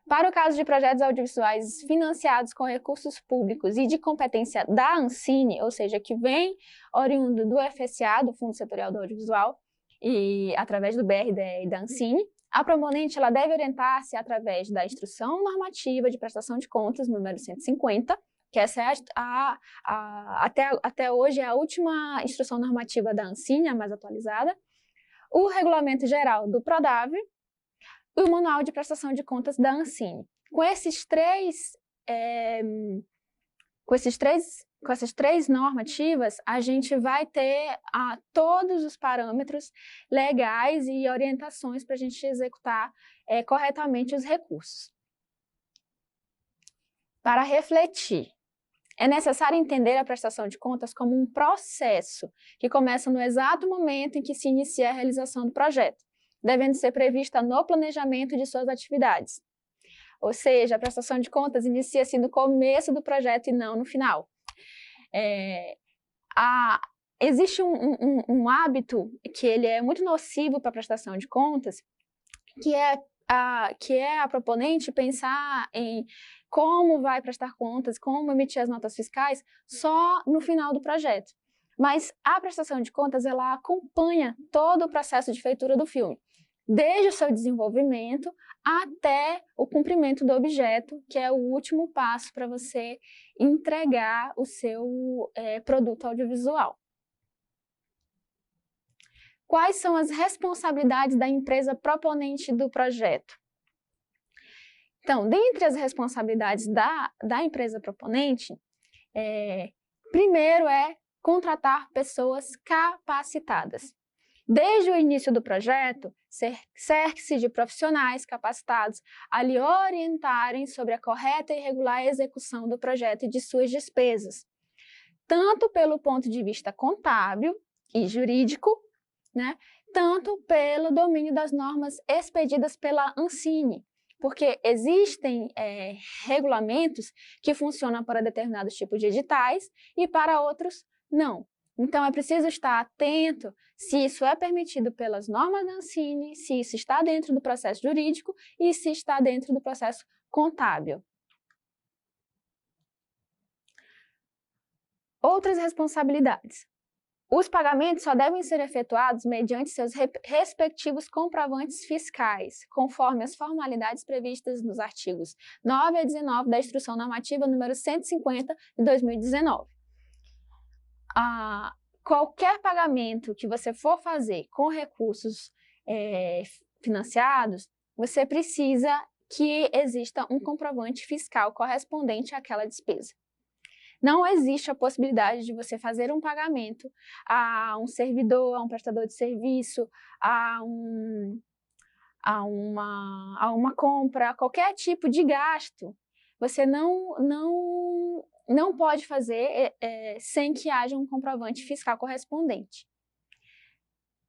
Para o caso de projetos audiovisuais financiados com recursos públicos e de competência da Ancine, ou seja, que vem oriundo do FSA, do Fundo Setorial do Audiovisual, e através do BRDE e da Ancine, a proponente ela deve orientar-se através da Instrução Normativa de Prestação de Contas, número 150, que essa é até hoje é a última instrução normativa da Ancine, a mais atualizada, o Regulamento Geral do Prodave, e o Manual de Prestação de Contas da Ancine. Com essas três normativas, a gente vai ter todos os parâmetros legais e orientações para a gente executar corretamente os recursos. Para refletir, é necessário entender a prestação de contas como um processo que começa no exato momento em que se inicia a realização do projeto, devendo ser prevista no planejamento de suas atividades. Ou seja, a prestação de contas inicia-se no começo do projeto e não no final. Existe um hábito que ele é muito nocivo para a prestação de contas, que é a proponente pensar em como vai prestar contas, como emitir as notas fiscais só no final do projeto. Mas a prestação de contas, ela acompanha todo o processo de feitura do filme, desde o seu desenvolvimento até o cumprimento do objeto, que é o último passo para você entregar o seu produto audiovisual. Quais são as responsabilidades da empresa proponente do projeto? Então, dentre as responsabilidades da empresa proponente, primeiro é contratar pessoas capacitadas. Desde o início do projeto, cerque-se de profissionais capacitados a lhe orientarem sobre a correta e regular execução do projeto e de suas despesas, tanto pelo ponto de vista contábil e jurídico, né, tanto pelo domínio das normas expedidas pela Ancine, porque existem regulamentos que funcionam para determinados tipos de editais e para outros não. Então, é preciso estar atento se isso é permitido pelas normas da Ancine, se isso está dentro do processo jurídico e se está dentro do processo contábil. Outras responsabilidades. Os pagamentos só devem ser efetuados mediante seus respectivos comprovantes fiscais, conforme as formalidades previstas nos artigos 9 a 19 da Instrução Normativa número 150 de 2019. qualquer pagamento que você for fazer com recursos financiados, você precisa que exista um comprovante fiscal correspondente àquela despesa. Não existe a possibilidade de você fazer um pagamento a um servidor, a um prestador de serviço, a uma compra, qualquer tipo de gasto. Você não pode fazer sem que haja um comprovante fiscal correspondente.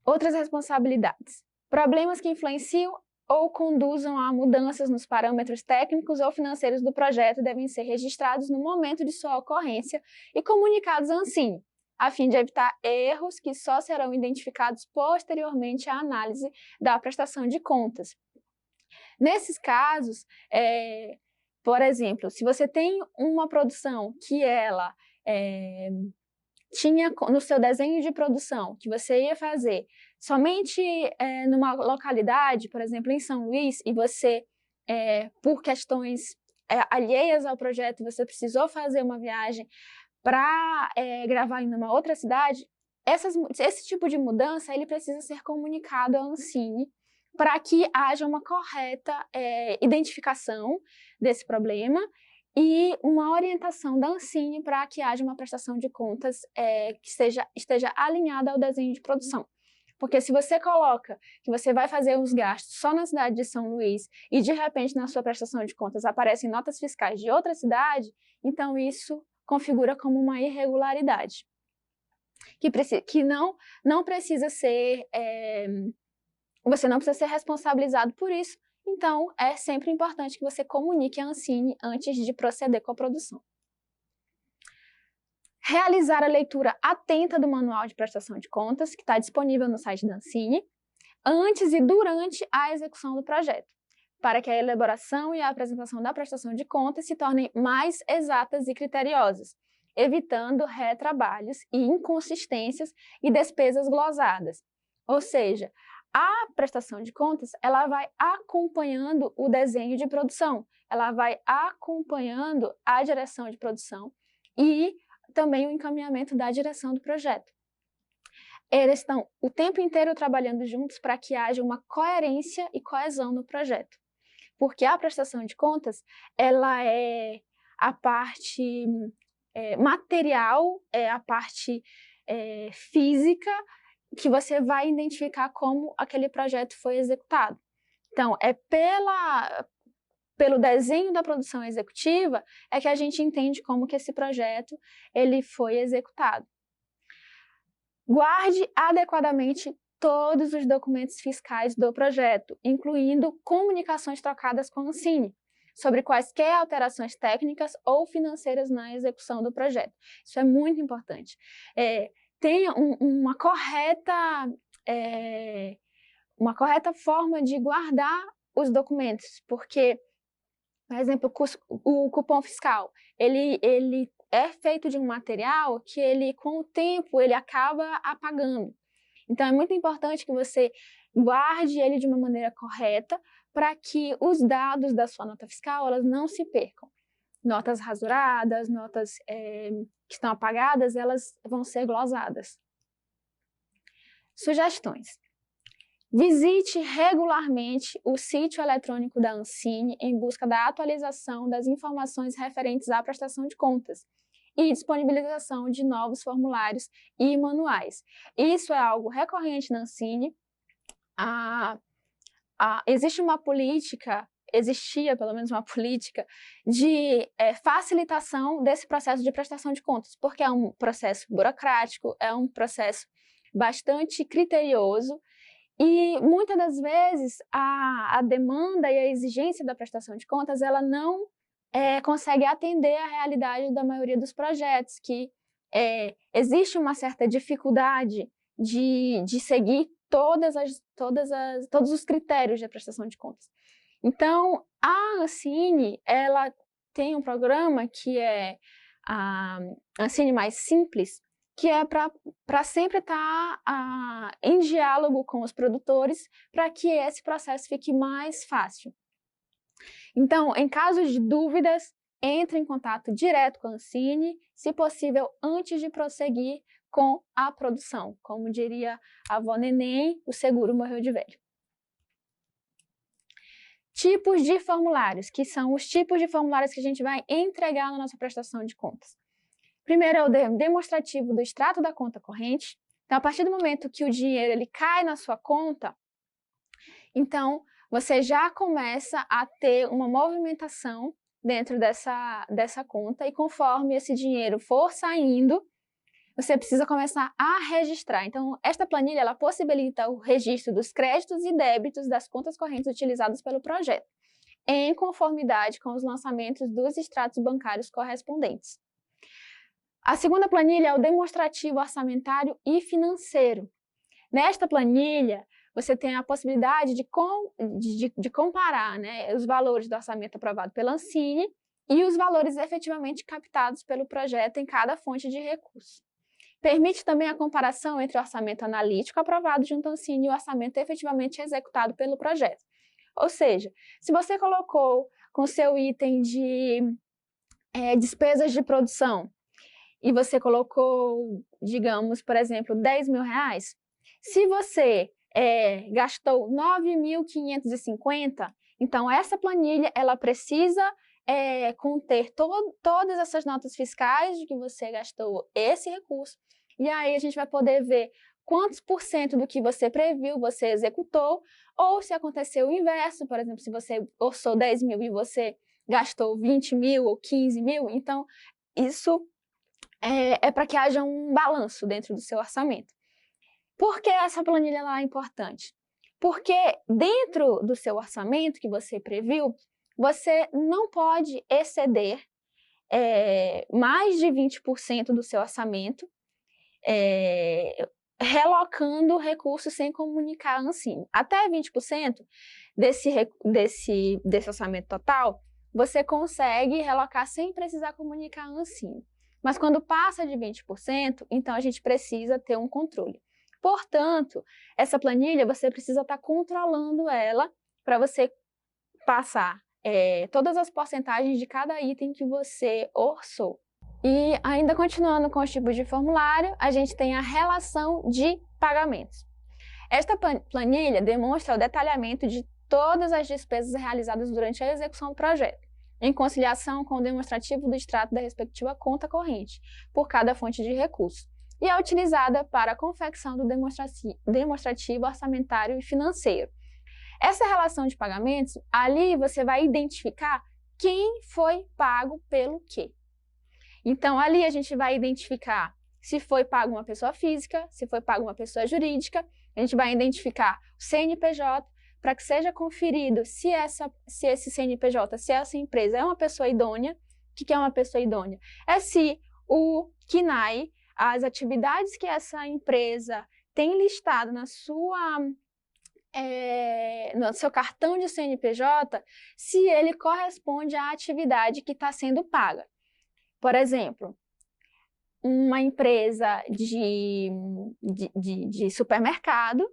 Outras responsabilidades. Problemas que influenciam ou conduzam a mudanças nos parâmetros técnicos ou financeiros do projeto devem ser registrados no momento de sua ocorrência e comunicados à Ancine, a fim de evitar erros que só serão identificados posteriormente à análise da prestação de contas. Nesses casos, por exemplo, se você tem uma produção que ela tinha no seu desenho de produção, que você ia fazer somente numa localidade, por exemplo, em São Luís, e você, por questões alheias ao projeto, você precisou fazer uma viagem para gravar em uma outra cidade, esse tipo de mudança ele precisa ser comunicado à Ancine para que haja uma correta identificação desse problema e uma orientação da Ancine para que haja uma prestação de contas que esteja alinhada ao desenho de produção. Porque se você coloca que você vai fazer os gastos só na cidade de São Luís e de repente na sua prestação de contas aparecem notas fiscais de outra cidade, então isso configura como uma irregularidade. Que não precisa ser, você não precisa ser responsabilizado por isso, então é sempre importante que você comunique à Ancine antes de proceder com a produção. Realizar a leitura atenta do manual de prestação de contas, que está disponível no site da Ancine, antes e durante a execução do projeto, para que a elaboração e a apresentação da prestação de contas se tornem mais exatas e criteriosas, evitando retrabalhos e inconsistências e despesas glosadas. Ou seja, a prestação de contas, ela vai acompanhando o desenho de produção, ela vai acompanhando a direção de produção e também o encaminhamento da direção do projeto. Eles estão o tempo inteiro trabalhando juntos para que haja uma coerência e coesão no projeto. Porque a prestação de contas, ela é a parte material, é a parte física que você vai identificar como aquele projeto foi executado. Então, pelo desenho da produção executiva, é que a gente entende como que esse projeto ele foi executado. Guarde adequadamente todos os documentos fiscais do projeto, incluindo comunicações trocadas com a Ancine, sobre quaisquer alterações técnicas ou financeiras na execução do projeto. Isso é muito importante. Tenha uma correta forma de guardar os documentos, porque, por exemplo, o cupom fiscal, ele é feito de um material que ele, com o tempo, ele acaba apagando. Então, é muito importante que você guarde ele de uma maneira correta para que os dados da sua nota fiscal elas não se percam. Notas rasuradas, notas que estão apagadas, elas vão ser glosadas. Sugestões. Visite regularmente o sítio eletrônico da Ancine em busca da atualização das informações referentes à prestação de contas e disponibilização de novos formulários e manuais. Isso é algo recorrente na Ancine. Existia pelo menos uma política de facilitação desse processo de prestação de contas, porque é um processo burocrático, é um processo bastante criterioso e muitas das vezes a demanda e a exigência da prestação de contas ela não consegue atender à realidade da maioria dos projetos, que existe uma certa dificuldade de seguir todos os critérios de prestação de contas. Então, a Ancine, ela tem um programa que é a Ancine Mais Simples, que é para sempre estar em diálogo com os produtores para que esse processo fique mais fácil. Então, em caso de dúvidas, entre em contato direto com a Ancine, se possível, antes de prosseguir com a produção. Como diria a avó Neném, o seguro morreu de velho. Tipos de formulários, que são os tipos de formulários que a gente vai entregar na nossa prestação de contas. Primeiro é o demonstrativo do extrato da conta corrente. Então, a partir do momento que o dinheiro ele cai na sua conta, então você já começa a ter uma movimentação dentro dessa conta e conforme esse dinheiro for saindo, você precisa começar a registrar. Então, esta planilha ela possibilita o registro dos créditos e débitos das contas correntes utilizadas pelo projeto, em conformidade com os lançamentos dos extratos bancários correspondentes. A segunda planilha é o demonstrativo orçamentário e financeiro. Nesta planilha, você tem a possibilidade de comparar, né, os valores do orçamento aprovado pela Ancine e os valores efetivamente captados pelo projeto em cada fonte de recurso. Permite também a comparação entre o orçamento analítico aprovado junto à Ancine e o orçamento efetivamente executado pelo projeto. Ou seja, se você colocou com seu item de despesas de produção e você colocou, digamos, por exemplo, R$10.000, se você gastou 9.550, então essa planilha ela precisa conter todas essas notas fiscais de que você gastou esse recurso, e aí a gente vai poder ver quantos por cento do que você previu você executou, ou se aconteceu o inverso, por exemplo, se você orçou 10.000 e você gastou 20.000 ou 15.000, então isso é para que haja um balanço dentro do seu orçamento. Por que essa planilha é importante? Porque dentro do seu orçamento que você previu, você não pode exceder mais de 20% do seu orçamento, relocando recursos sem comunicar a Ancine. Até 20% desse orçamento total, você consegue relocar sem precisar comunicar a Ancine. Mas quando passa de 20%, então a gente precisa ter um controle. Portanto, essa planilha você precisa estar controlando ela para você passar todas as porcentagens de cada item que você orçou. E ainda continuando com os tipos de formulário, a gente tem a relação de pagamentos. Esta planilha demonstra o detalhamento de todas as despesas realizadas durante a execução do projeto, em conciliação com o demonstrativo do extrato da respectiva conta corrente, por cada fonte de recurso, e é utilizada para a confecção do demonstrativo orçamentário e financeiro. Essa relação de pagamentos, ali você vai identificar quem foi pago pelo quê. Então, ali a gente vai identificar se foi pago uma pessoa física, se foi pago uma pessoa jurídica, a gente vai identificar o CNPJ, para que seja conferido se esse CNPJ, se essa empresa é uma pessoa idônea. O que é uma pessoa idônea? É se o CNAE, as atividades que essa empresa tem listado no seu cartão de CNPJ, se ele corresponde à atividade que está sendo paga. Por exemplo, uma empresa de supermercado,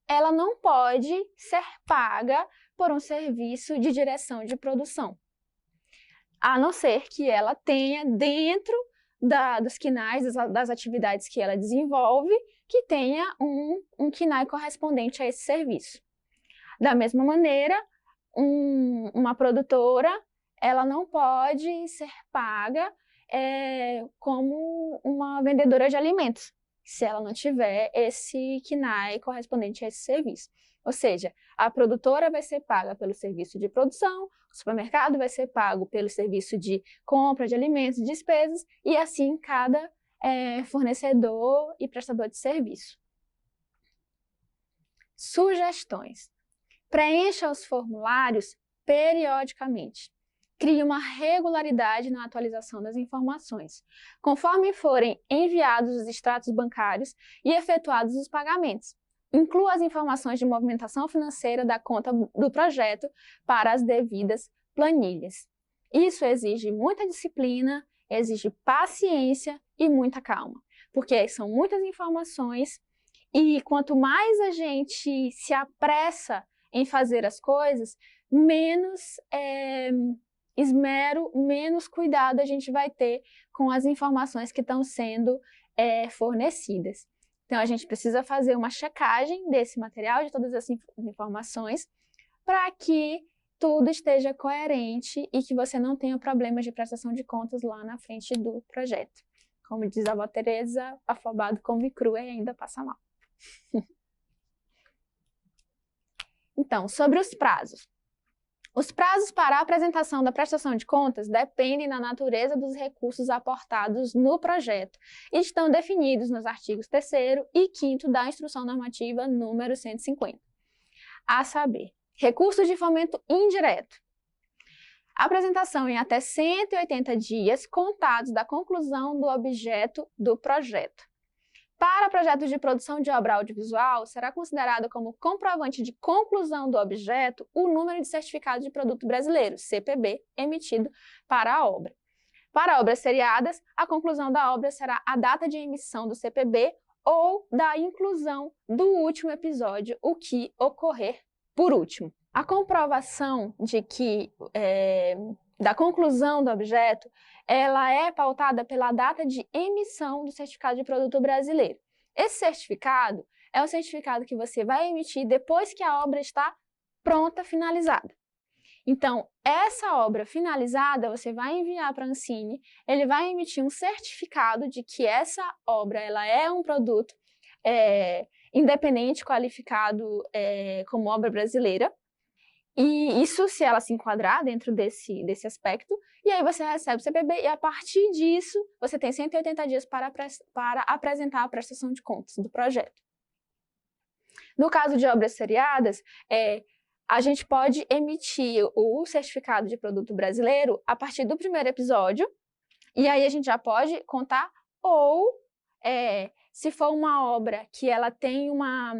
ela não pode ser paga por um serviço de direção de produção, a não ser que ela tenha dentro dos KNAIs, das atividades que ela desenvolve, que tenha um KNAI correspondente a esse serviço. Da mesma maneira, uma produtora, ela não pode ser paga como uma vendedora de alimentos, se ela não tiver esse KNAI correspondente a esse serviço. Ou seja, a produtora vai ser paga pelo serviço de produção, o supermercado vai ser pago pelo serviço de compra de alimentos e despesas, e assim cada fornecedor e prestador de serviço. Sugestões. Preencha os formulários periodicamente. Crie uma regularidade na atualização das informações, conforme forem enviados os extratos bancários e efetuados os pagamentos. Inclua as informações de movimentação financeira da conta do projeto para as devidas planilhas. Isso exige muita disciplina, exige paciência e muita calma, porque são muitas informações e quanto mais a gente se apressa em fazer as coisas, menos esmero, menos cuidado a gente vai ter com as informações que estão sendo fornecidas. Então, a gente precisa fazer uma checagem desse material, de todas essas informações, para que tudo esteja coerente e que você não tenha problemas de prestação de contas lá na frente do projeto. Como diz a avó Teresa, afobado come cru e ainda passa mal. Então, sobre os prazos. Os prazos para a apresentação da prestação de contas dependem da natureza dos recursos aportados no projeto e estão definidos nos artigos 3º e 5º da Instrução Normativa número 150. A saber, recursos de fomento indireto. Apresentação em até 180 dias contados da conclusão do objeto do projeto. Para projetos de produção de obra audiovisual, será considerado como comprovante de conclusão do objeto o número de certificado de produto brasileiro, CPB, emitido para a obra. Para obras seriadas, a conclusão da obra será a data de emissão do CPB ou da inclusão do último episódio, o que ocorrer por último. A comprovação de que da conclusão do objeto, ela é pautada pela data de emissão do certificado de produto brasileiro. Esse certificado é o certificado que você vai emitir depois que a obra está pronta, finalizada. Então, essa obra finalizada, você vai enviar para a Ancine, ele vai emitir um certificado de que essa obra ela é um produto independente, qualificado como obra brasileira. E isso, se ela se enquadrar dentro desse aspecto, e aí você recebe o CPB e a partir disso você tem 180 dias para apresentar a prestação de contas do projeto. No caso de obras seriadas, a gente pode emitir o certificado de produto brasileiro a partir do primeiro episódio, e aí a gente já pode contar, ou se for uma obra que ela tem uma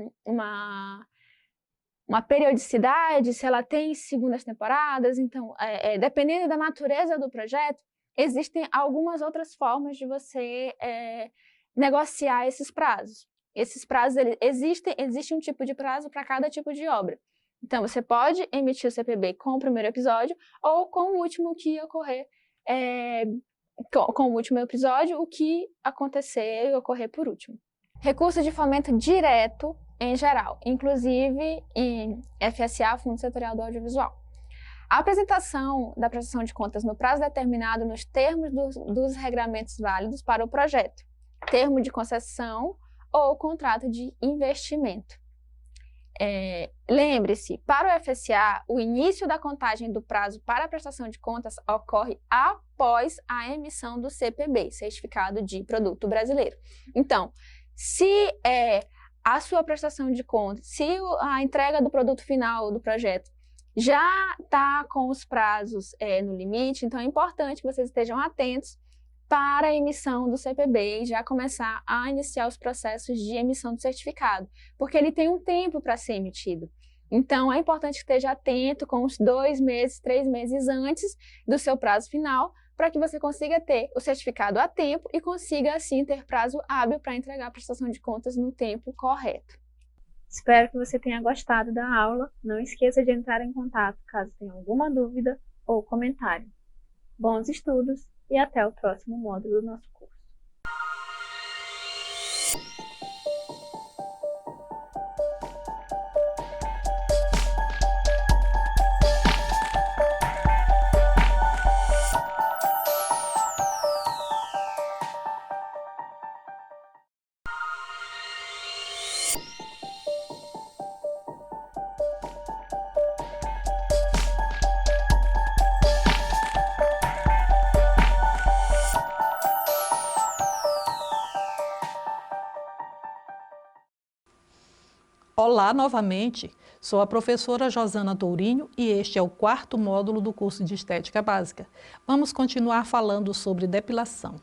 periodicidade, se ela tem segundas temporadas, então, dependendo da natureza do projeto, existem algumas outras formas de você negociar esses prazos. Esses prazos, existe um tipo de prazo para cada tipo de obra. Então, você pode emitir o CPB com o primeiro episódio ou com o último que ocorrer, com o último episódio, o que acontecer e ocorrer por último. Recurso de fomento direto em geral, inclusive em FSA, Fundo Setorial do Audiovisual. A apresentação da prestação de contas no prazo determinado nos termos dos regramentos válidos para o projeto, termo de concessão ou contrato de investimento. Lembre-se, para o FSA, o início da contagem do prazo para a prestação de contas ocorre após a emissão do CPB, Certificado de Produto Brasileiro. Então, se a sua prestação de contas, se a entrega do produto final do projeto já está com os prazos no limite, então é importante que vocês estejam atentos para a emissão do CPB e já começar a iniciar os processos de emissão do certificado, porque ele tem um tempo para ser emitido. Então, é importante que esteja atento com uns 2 meses, 3 meses antes do seu prazo final, para que você consiga ter o certificado a tempo e consiga, assim, ter prazo hábil para entregar a prestação de contas no tempo correto. Espero que você tenha gostado da aula. Não esqueça de entrar em contato caso tenha alguma dúvida ou comentário. Bons estudos e até o próximo módulo do nosso curso. Olá novamente, sou a professora Josana Tourinho e este é o 4º módulo do curso de Estética Básica. Vamos continuar falando sobre depilação.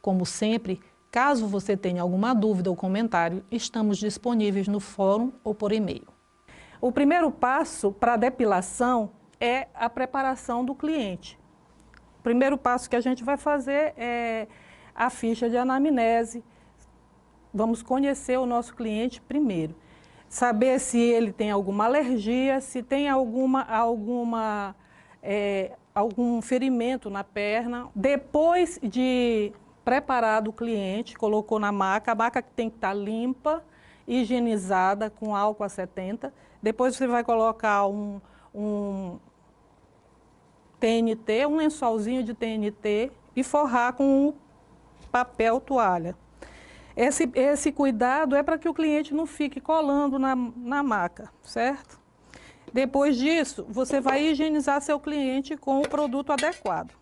Como sempre, caso você tenha alguma dúvida ou comentário, estamos disponíveis no fórum ou por e-mail. O primeiro passo para a depilação é a preparação do cliente. O primeiro passo que a gente vai fazer é a ficha de anamnese. Vamos conhecer o nosso cliente primeiro. Saber se ele tem alguma alergia, se tem algum ferimento na perna. Depois de preparado o cliente, colocou na maca, a maca tem que estar limpa, higienizada com álcool a 70. Depois você vai colocar um TNT, um lençolzinho de TNT e forrar com papel toalha. Esse cuidado é para que o cliente não fique colando na maca, certo? Depois disso, você vai higienizar seu cliente com o produto adequado.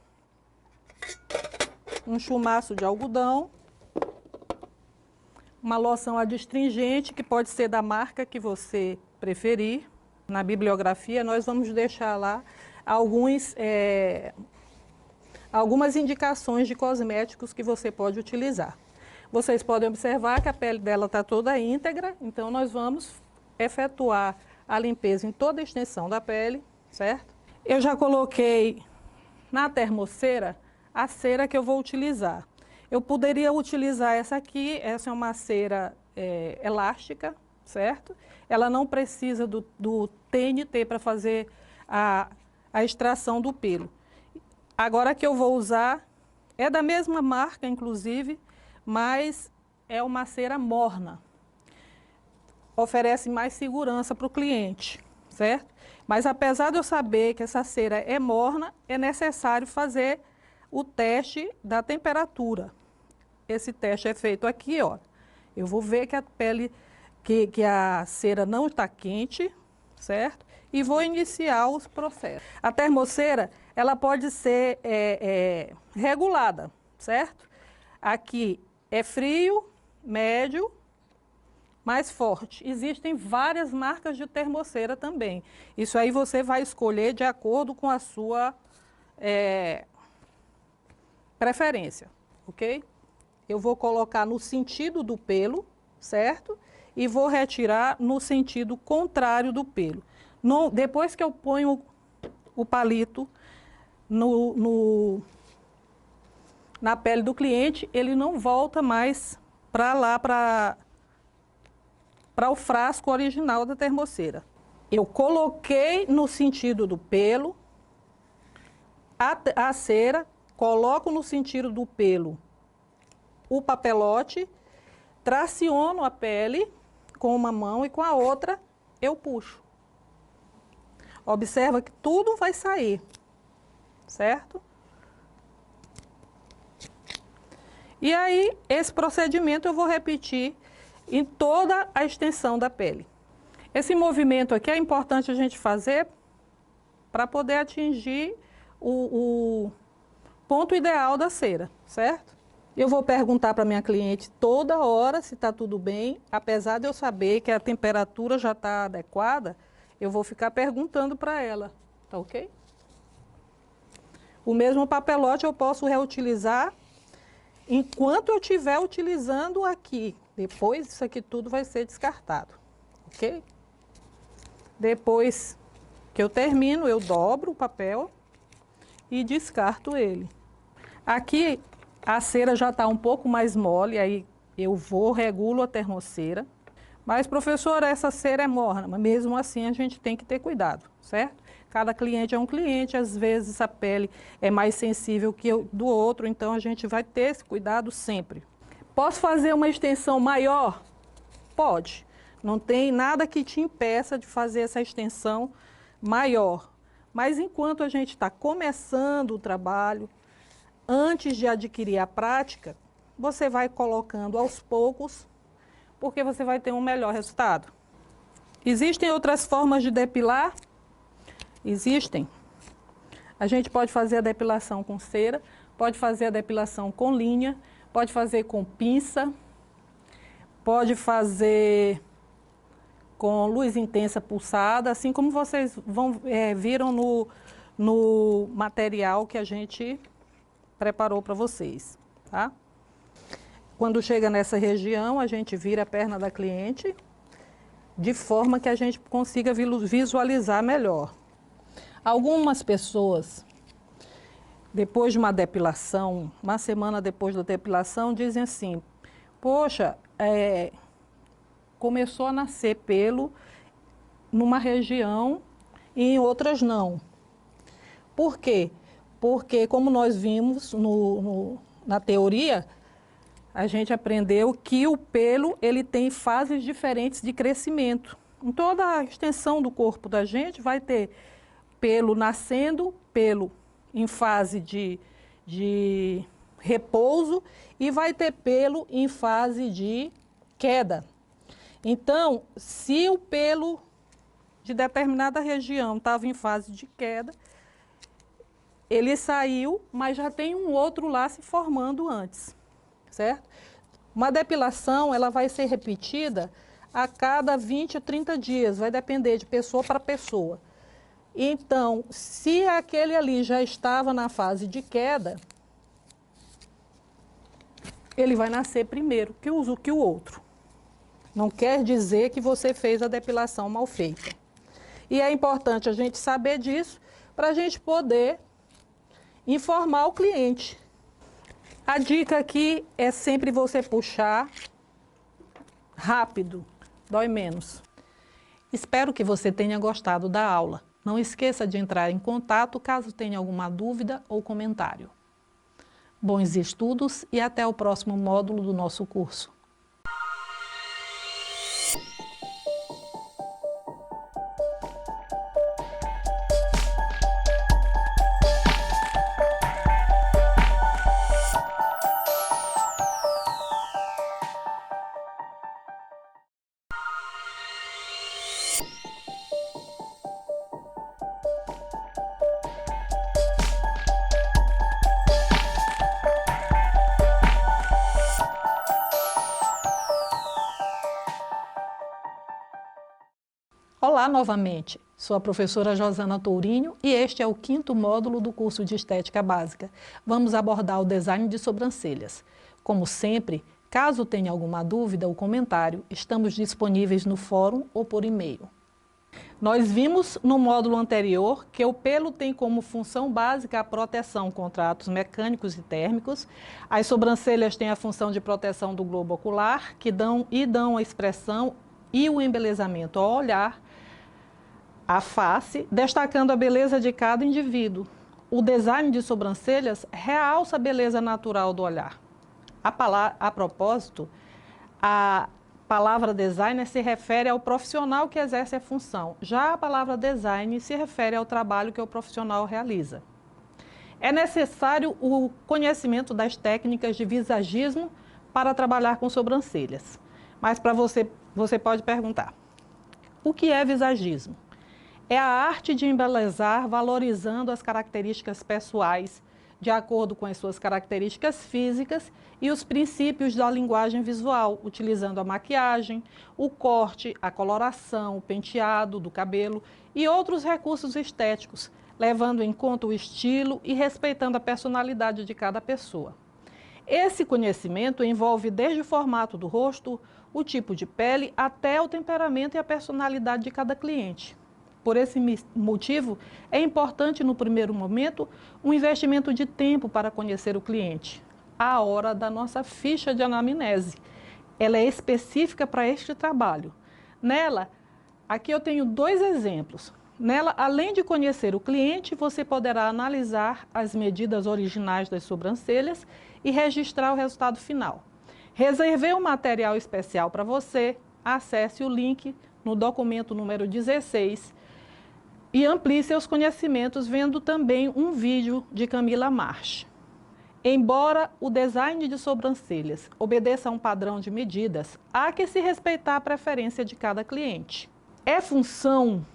Um chumaço de algodão, uma loção adstringente, que pode ser da marca que você preferir. Na bibliografia, nós vamos deixar lá algumas indicações de cosméticos que você pode utilizar. Vocês podem observar que a pele dela está toda íntegra, então nós vamos efetuar a limpeza em toda a extensão da pele, certo? Eu já coloquei na termoceira a cera que eu vou utilizar. Eu poderia utilizar essa aqui, essa é uma cera elástica, certo? Ela não precisa do TNT para fazer a extração do pelo. Agora que eu vou usar, é da mesma marca, inclusive, mas é uma cera morna. Oferece mais segurança para o cliente, certo? Mas apesar de eu saber que essa cera é morna, é necessário fazer o teste da temperatura. Esse teste é feito aqui, ó. Eu vou ver que a pele, que a cera não está quente, certo? E vou iniciar os processos. A termoceira, ela pode ser regulada, certo? Aqui é frio, médio, mais forte. Existem várias marcas de termoceira também. Isso aí você vai escolher de acordo com a sua preferência, ok? Eu vou colocar no sentido do pelo, certo? E vou retirar no sentido contrário do pelo. Depois que eu ponho o palito na pele do cliente, ele não volta mais para lá, para o frasco original da termoceira. Eu coloquei no sentido do pelo a cera, coloco no sentido do pelo o papelote, traciono a pele com uma mão e com a outra eu puxo. Observa que tudo vai sair, certo? E aí, esse procedimento eu vou repetir em toda a extensão da pele. Esse movimento aqui é importante a gente fazer para poder atingir o ponto ideal da cera, certo? Eu vou perguntar para minha cliente toda hora se está tudo bem, apesar de eu saber que a temperatura já está adequada, eu vou ficar perguntando para ela, tá ok? O mesmo papelote eu posso reutilizar enquanto eu estiver utilizando aqui. Depois isso aqui tudo vai ser descartado, ok? Depois que eu termino, eu dobro o papel e descarto ele. Aqui a cera já está um pouco mais mole, aí eu regulo a termoceira. Mas, professora, essa cera é morna, mas mesmo assim a gente tem que ter cuidado, certo? Cada cliente é um cliente, às vezes a pele é mais sensível que do outro, então a gente vai ter esse cuidado sempre. Posso fazer uma extensão maior? Pode. Não tem nada que te impeça de fazer essa extensão maior. Mas enquanto a gente está começando o trabalho, antes de adquirir a prática, você vai colocando aos poucos, porque você vai ter um melhor resultado. Existem outras formas de depilar? Existem. A gente pode fazer a depilação com cera, pode fazer a depilação com linha, pode fazer com pinça, pode fazer com luz intensa pulsada, assim como vocês viram no material que a gente preparou para vocês, tá? Quando chega nessa região, a gente vira a perna da cliente de forma que a gente consiga visualizar melhor. Algumas pessoas, depois de uma depilação, uma semana depois da depilação, dizem assim, poxa, começou a nascer pelo numa região e em outras não. Por quê? Porque, como nós vimos na teoria, a gente aprendeu que o pelo ele tem fases diferentes de crescimento. Em toda a extensão do corpo da gente vai ter pelo nascendo, pelo em fase de repouso e vai ter pelo em fase de queda. Então, se o pelo de determinada região estava em fase de queda, ele saiu, mas já tem um outro lá se formando antes, certo? Uma depilação, ela vai ser repetida a cada 20 a 30 dias, vai depender de pessoa para pessoa. Então, se aquele ali já estava na fase de queda, ele vai nascer primeiro que o outro. Não quer dizer que você fez a depilação mal feita. E é importante a gente saber disso para a gente poder informar o cliente. A dica aqui é sempre você puxar rápido, dói menos. Espero que você tenha gostado da aula. Não esqueça de entrar em contato caso tenha alguma dúvida ou comentário. Bons estudos e até o próximo módulo do nosso curso. Olá novamente, sou a professora Josana Tourinho e este é o 5º módulo do curso de Estética Básica. Vamos abordar o design de sobrancelhas. Como sempre, caso tenha alguma dúvida ou comentário, estamos disponíveis no fórum ou por e-mail. Nós vimos no módulo anterior que o pelo tem como função básica a proteção contra atos mecânicos e térmicos. As sobrancelhas têm a função de proteção do globo ocular, que dão a expressão e o embelezamento ao olhar, a face, destacando a beleza de cada indivíduo. O design de sobrancelhas realça a beleza natural do olhar. A propósito, a palavra designer se refere ao profissional que exerce a função. Já a palavra design se refere ao trabalho que o profissional realiza. É necessário o conhecimento das técnicas de visagismo para trabalhar com sobrancelhas. Mas para você pode perguntar, o que é visagismo? É a arte de embelezar valorizando as características pessoais, de acordo com as suas características físicas e os princípios da linguagem visual, utilizando a maquiagem, o corte, a coloração, o penteado do cabelo e outros recursos estéticos, levando em conta o estilo e respeitando a personalidade de cada pessoa. Esse conhecimento envolve desde o formato do rosto, o tipo de pele, até o temperamento e a personalidade de cada cliente. Por esse motivo, é importante no primeiro momento um investimento de tempo para conhecer o cliente. A hora da nossa ficha de anamnese. Ela é específica para este trabalho. Nela, aqui eu tenho 2 exemplos. Nela, além de conhecer o cliente, você poderá analisar as medidas originais das sobrancelhas e registrar o resultado final. Reservei um material especial para você. Acesse o link no documento número 16 e amplie seus conhecimentos vendo também um vídeo de Camila March. Embora o design de sobrancelhas obedeça a um padrão de medidas, há que se respeitar a preferência de cada cliente. É função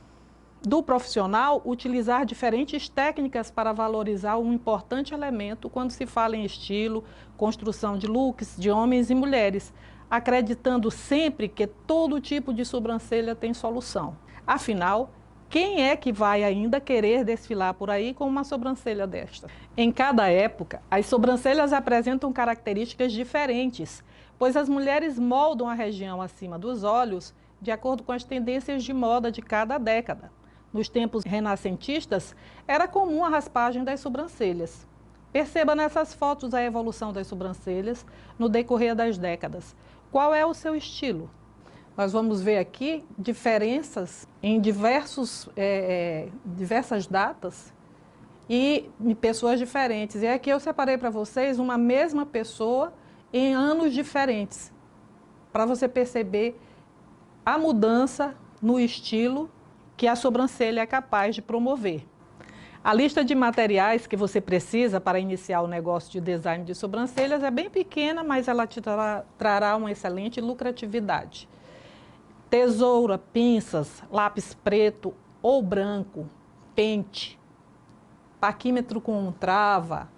do profissional utilizar diferentes técnicas para valorizar um importante elemento quando se fala em estilo, construção de looks de homens e mulheres, acreditando sempre que todo tipo de sobrancelha tem solução. Afinal, quem é que vai ainda querer desfilar por aí com uma sobrancelha desta? Em cada época, as sobrancelhas apresentam características diferentes, pois as mulheres moldam a região acima dos olhos de acordo com as tendências de moda de cada década. Nos tempos renascentistas, era comum a raspagem das sobrancelhas. Perceba nessas fotos a evolução das sobrancelhas no decorrer das décadas. Qual é o seu estilo? Nós vamos ver aqui diferenças em diversas datas e pessoas diferentes. E aqui eu separei para vocês uma mesma pessoa em anos diferentes, para você perceber a mudança no estilo que a sobrancelha é capaz de promover. A lista de materiais que você precisa para iniciar o negócio de design de sobrancelhas é bem pequena, mas ela te trará uma excelente lucratividade. Tesoura, pinças, lápis preto ou branco, pente, paquímetro com trava,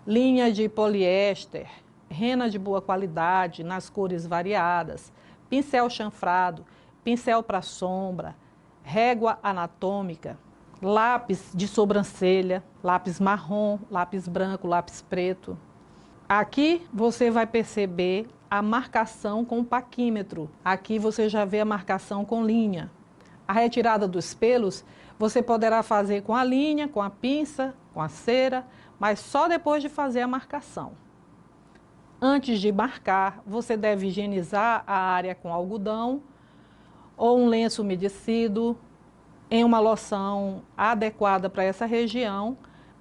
linha de poliéster, rena de boa qualidade nas cores variadas, pincel chanfrado, pincel para sombra, régua anatômica, lápis de sobrancelha, lápis marrom, lápis branco, lápis preto. Aqui você vai perceber a marcação com paquímetro. Aqui você já vê a marcação com linha. A retirada dos pelos você poderá fazer com a linha, com a pinça, com a cera, mas só depois de fazer a marcação. Antes de marcar, você deve higienizar a área com algodão ou um lenço umedecido, em uma loção adequada para essa região,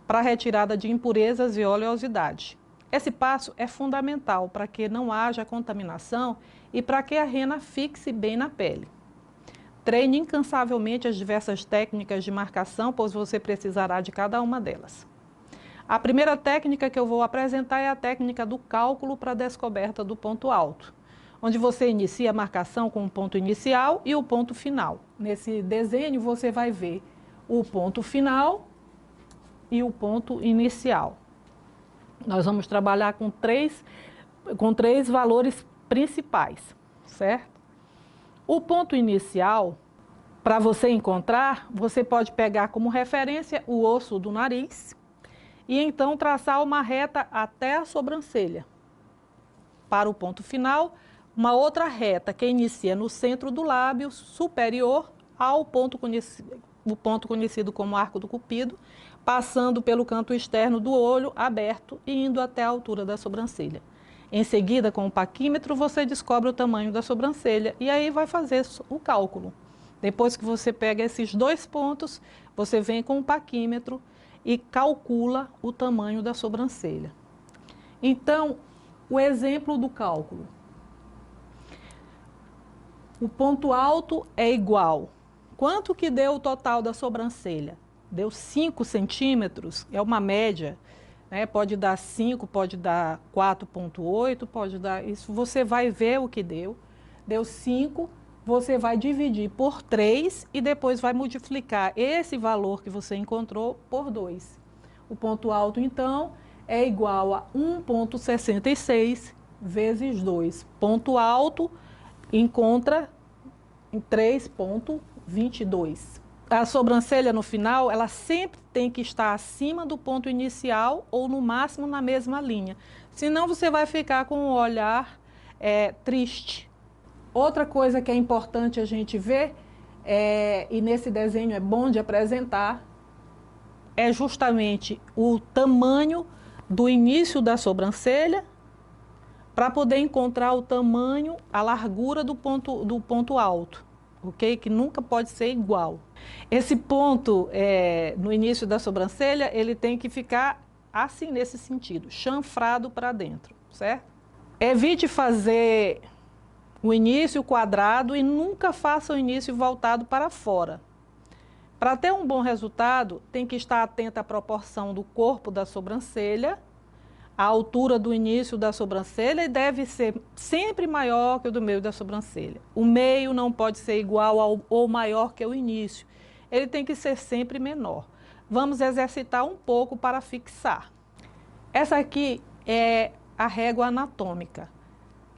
para a retirada de impurezas e oleosidade. Esse passo é fundamental para que não haja contaminação e para que a rena fixe bem na pele. Treine incansavelmente as diversas técnicas de marcação, pois você precisará de cada uma delas. A primeira técnica que eu vou apresentar é a técnica do cálculo para a descoberta do ponto alto, onde você inicia a marcação com o ponto inicial e o ponto final. Nesse desenho você vai ver o ponto final e o ponto inicial. Nós vamos trabalhar com três valores principais, certo? O ponto inicial, para você encontrar, você pode pegar como referência o osso do nariz e então traçar uma reta até a sobrancelha. Para o ponto final, uma outra reta que inicia no centro do lábio superior ao ponto conhecido como arco do cupido, passando pelo canto externo do olho aberto e indo até a altura da sobrancelha. Em seguida, com o paquímetro, você descobre o tamanho da sobrancelha e aí vai fazer o cálculo. Depois que você pega esses dois pontos, você vem com o paquímetro e calcula o tamanho da sobrancelha. Então, o exemplo do cálculo. O ponto alto é igual. Quanto que deu o total da sobrancelha? Deu 5 centímetros, é uma média, né? Pode dar 5, pode dar 4,8, pode dar... Isso você vai ver o que deu. Deu 5, você vai dividir por 3 e depois vai multiplicar esse valor que você encontrou por 2. O ponto alto, então, é igual a 1,66 vezes 2. Ponto alto encontra em 3,22. A sobrancelha no final, ela sempre tem que estar acima do ponto inicial ou no máximo na mesma linha. Senão você vai ficar com um olhar triste. Outra coisa que é importante a gente ver, e nesse desenho é bom de apresentar, é justamente o tamanho do início da sobrancelha para poder encontrar o tamanho, a largura do ponto alto, ok? Que nunca pode ser igual. Esse ponto no início da sobrancelha, ele tem que ficar assim, nesse sentido, chanfrado para dentro, certo? Evite fazer o início quadrado e nunca faça o início voltado para fora. Para ter um bom resultado, tem que estar atento à proporção do corpo da sobrancelha, a altura do início da sobrancelha e deve ser sempre maior que o do meio da sobrancelha. O meio não pode ser igual ou maior que o início. Ele tem que ser sempre menor. Vamos exercitar um pouco para fixar. Essa aqui é a régua anatômica.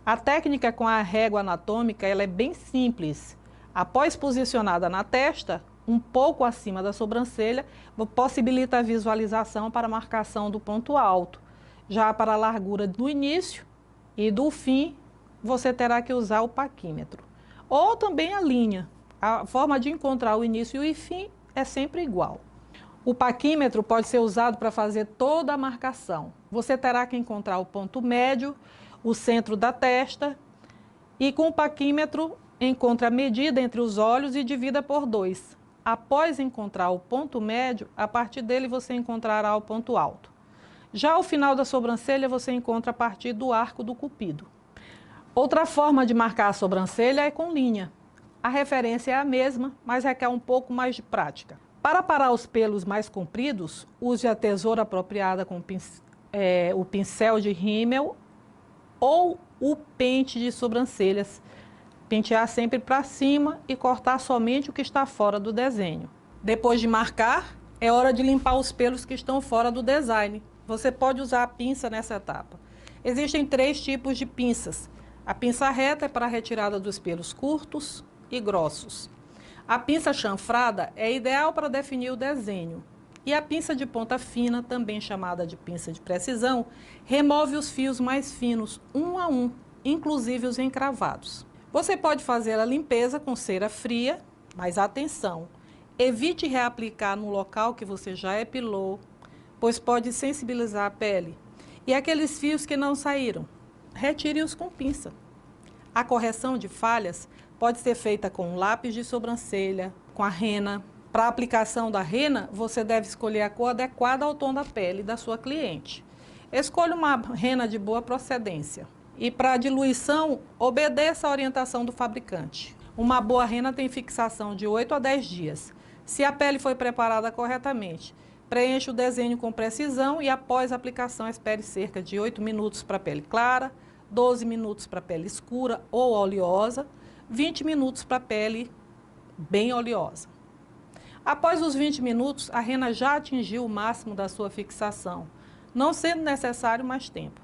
A técnica com a régua anatômica ela é bem simples. Após posicionada na testa, um pouco acima da sobrancelha, possibilita a visualização para a marcação do ponto alto. Já para a largura do início e do fim, você terá que usar o paquímetro. Ou também a linha. A forma de encontrar o início e o fim é sempre igual. O paquímetro pode ser usado para fazer toda a marcação. Você terá que encontrar o ponto médio, o centro da testa e com o paquímetro encontre a medida entre os olhos e divida por 2. Após encontrar o ponto médio, a partir dele você encontrará o ponto alto. Já o final da sobrancelha você encontra a partir do arco do cupido. Outra forma de marcar a sobrancelha é com linha. A referência é a mesma, mas requer um pouco mais de prática. Para parar os pelos mais compridos, use a tesoura apropriada com o pincel de rímel ou o pente de sobrancelhas. Pentear sempre para cima e cortar somente o que está fora do desenho. Depois de marcar, é hora de limpar os pelos que estão fora do design. Você pode usar a pinça nessa etapa. Existem 3 tipos de pinças. A pinça reta é para a retirada dos pelos curtos e grossos. A pinça chanfrada é ideal para definir o desenho. E a pinça de ponta fina, também chamada de pinça de precisão, remove os fios mais finos, um a um, inclusive os encravados. Você pode fazer a limpeza com cera fria, mas atenção, evite reaplicar no local que você já epilou, pois pode sensibilizar a pele. E aqueles fios que não saíram, retire-os com pinça. A correção de falhas pode ser feita com lápis de sobrancelha, com a rena. Para a aplicação da rena, você deve escolher a cor adequada ao tom da pele da sua cliente. Escolha uma rena de boa procedência. E para a diluição, obedeça a orientação do fabricante. Uma boa rena tem fixação de 8 a 10 dias. Se a pele foi preparada corretamente, preencha o desenho com precisão e após a aplicação espere cerca de 8 minutos para a pele clara, 12 minutos para a pele escura ou oleosa, 20 minutos para a pele bem oleosa. Após os 20 minutos, a rena já atingiu o máximo da sua fixação, não sendo necessário mais tempo.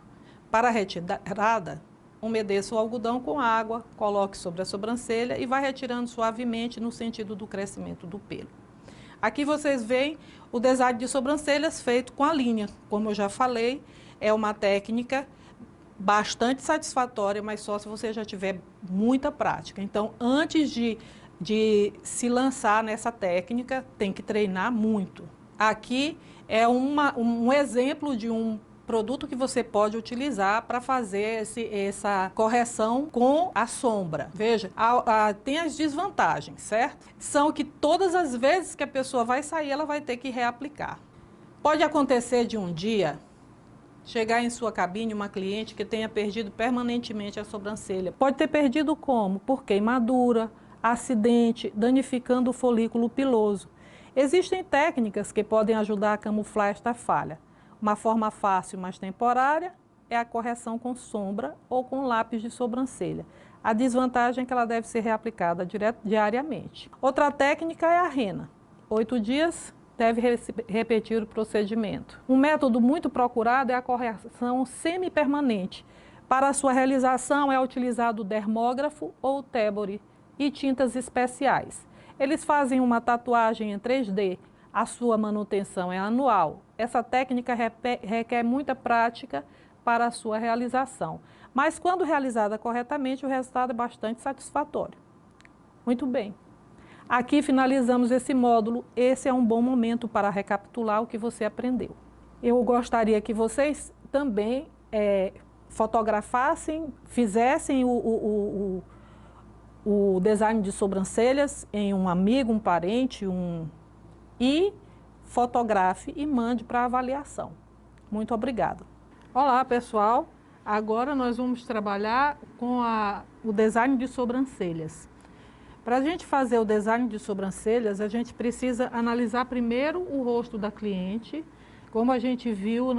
Para a retirada, umedeça o algodão com água, coloque sobre a sobrancelha e vai retirando suavemente no sentido do crescimento do pelo. Aqui vocês veem o design de sobrancelhas feito com a linha. Como eu já falei, é uma técnica bastante satisfatória, mas só se você já tiver muita prática. Então, antes de se lançar nessa técnica, tem que treinar muito. Aqui é um exemplo de um produto que você pode utilizar para fazer essa correção com a sombra. Veja, tem as desvantagens, certo? São que todas as vezes que a pessoa vai sair, ela vai ter que reaplicar. Pode acontecer de um dia chegar em sua cabine uma cliente que tenha perdido permanentemente a sobrancelha. Pode ter perdido como? Por queimadura, acidente, danificando o folículo piloso. Existem técnicas que podem ajudar a camuflar esta falha. Uma forma fácil, mas temporária, é a correção com sombra ou com lápis de sobrancelha. A desvantagem é que ela deve ser reaplicada diariamente. Outra técnica é a rena. 8 dias, deve repetir o procedimento. Um método muito procurado é a correção semipermanente. Para a sua realização é utilizado o dermógrafo ou o tébore e tintas especiais. Eles fazem uma tatuagem em 3D. A sua manutenção é anual. Essa técnica requer muita prática para a sua realização. Mas quando realizada corretamente, o resultado é bastante satisfatório. Muito bem. Aqui finalizamos esse módulo. Esse é um bom momento para recapitular o que você aprendeu. Eu gostaria que vocês também fotografassem, fizessem o design de sobrancelhas em um amigo, um parente, e fotografe e mande para avaliação. Muito obrigada. Olá, pessoal. Agora nós vamos trabalhar com o design de sobrancelhas. Para a gente fazer o design de sobrancelhas, a gente precisa analisar primeiro o rosto da cliente. Como a gente viu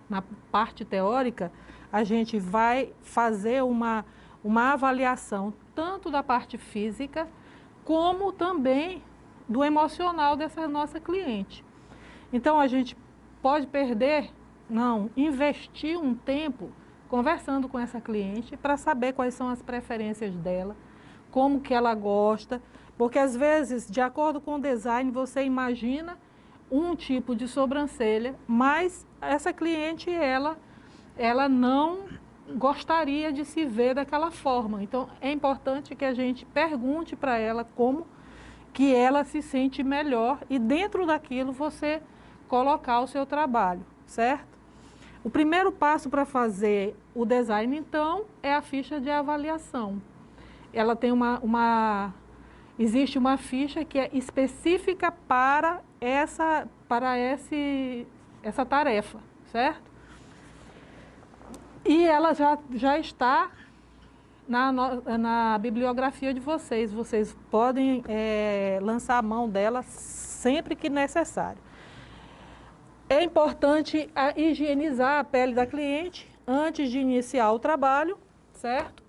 na parte teórica, a gente vai fazer uma avaliação tanto da parte física, como também do emocional dessa nossa cliente. Então, a gente pode investir um tempo conversando com essa cliente para saber quais são as preferências dela, como que ela gosta, porque às vezes, de acordo com o design, você imagina um tipo de sobrancelha, mas essa cliente, ela não gostaria de se ver daquela forma. Então, é importante que a gente pergunte para ela como que ela se sente melhor e dentro daquilo você colocar o seu trabalho, certo? O primeiro passo para fazer o design, então, é a ficha de avaliação. Ela tem existe uma ficha que é específica para essa tarefa, certo? E ela já está na bibliografia de vocês. Vocês podem lançar a mão dela sempre que necessário. É importante higienizar a pele da cliente antes de iniciar o trabalho, certo?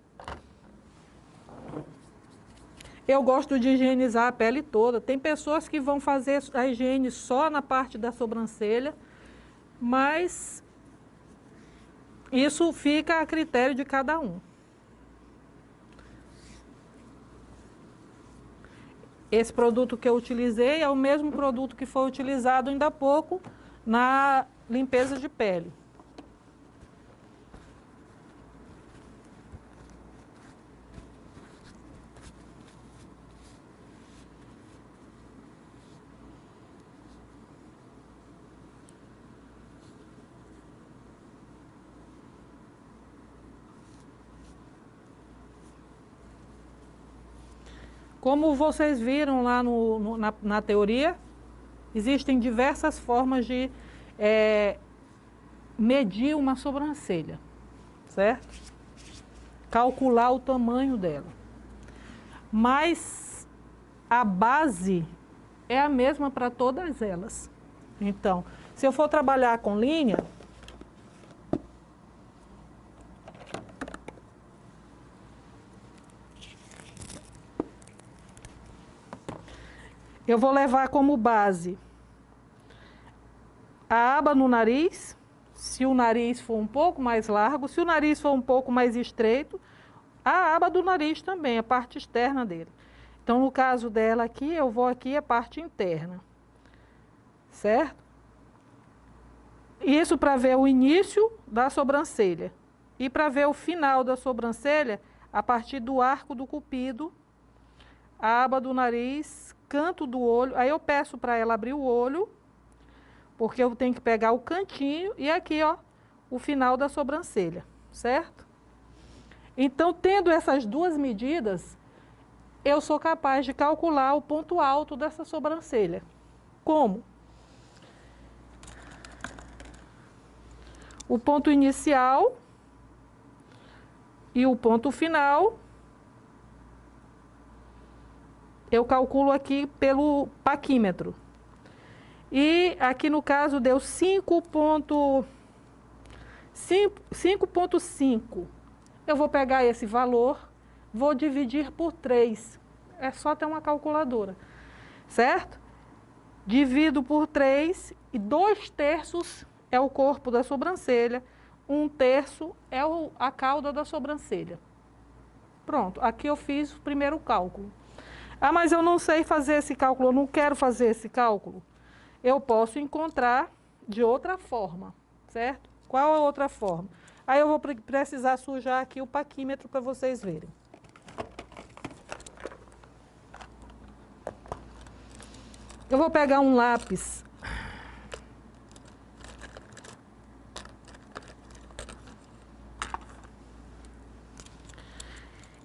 Eu gosto de higienizar a pele toda. Tem pessoas que vão fazer a higiene só na parte da sobrancelha, mas isso fica a critério de cada um. Esse produto que eu utilizei é o mesmo produto que foi utilizado ainda há pouco na limpeza de pele. Como vocês viram lá na teoria, existem diversas formas de medir uma sobrancelha, certo? Calcular o tamanho dela. Mas a base é a mesma para todas elas. Então, se eu for trabalhar com linha, eu vou levar como base a aba no nariz, se o nariz for um pouco mais largo, se o nariz for um pouco mais estreito, a aba do nariz também, a parte externa dele. Então, no caso dela aqui, eu vou aqui a parte interna, certo? Isso para ver o início da sobrancelha. E para ver o final da sobrancelha, a partir do arco do cupido, a aba do nariz, canto do olho. Aí eu peço para ela abrir o olho, porque eu tenho que pegar o cantinho e aqui, ó, o final da sobrancelha, certo? Então, tendo essas duas medidas, eu sou capaz de calcular o ponto alto dessa sobrancelha. Como? O ponto inicial e o ponto final, eu calculo aqui pelo paquímetro. E aqui no caso deu 5,5. Eu vou pegar esse valor, vou dividir por 3. É só ter uma calculadora, certo? Divido por 3 e 2/3 é o corpo da sobrancelha, 1/3 é a cauda da sobrancelha. Pronto, aqui eu fiz o primeiro cálculo. Ah, mas eu não sei fazer esse cálculo, eu não quero fazer esse cálculo. Eu posso encontrar de outra forma, certo? Qual a outra forma? Aí eu vou precisar sujar aqui o paquímetro para vocês verem. Eu vou pegar um lápis.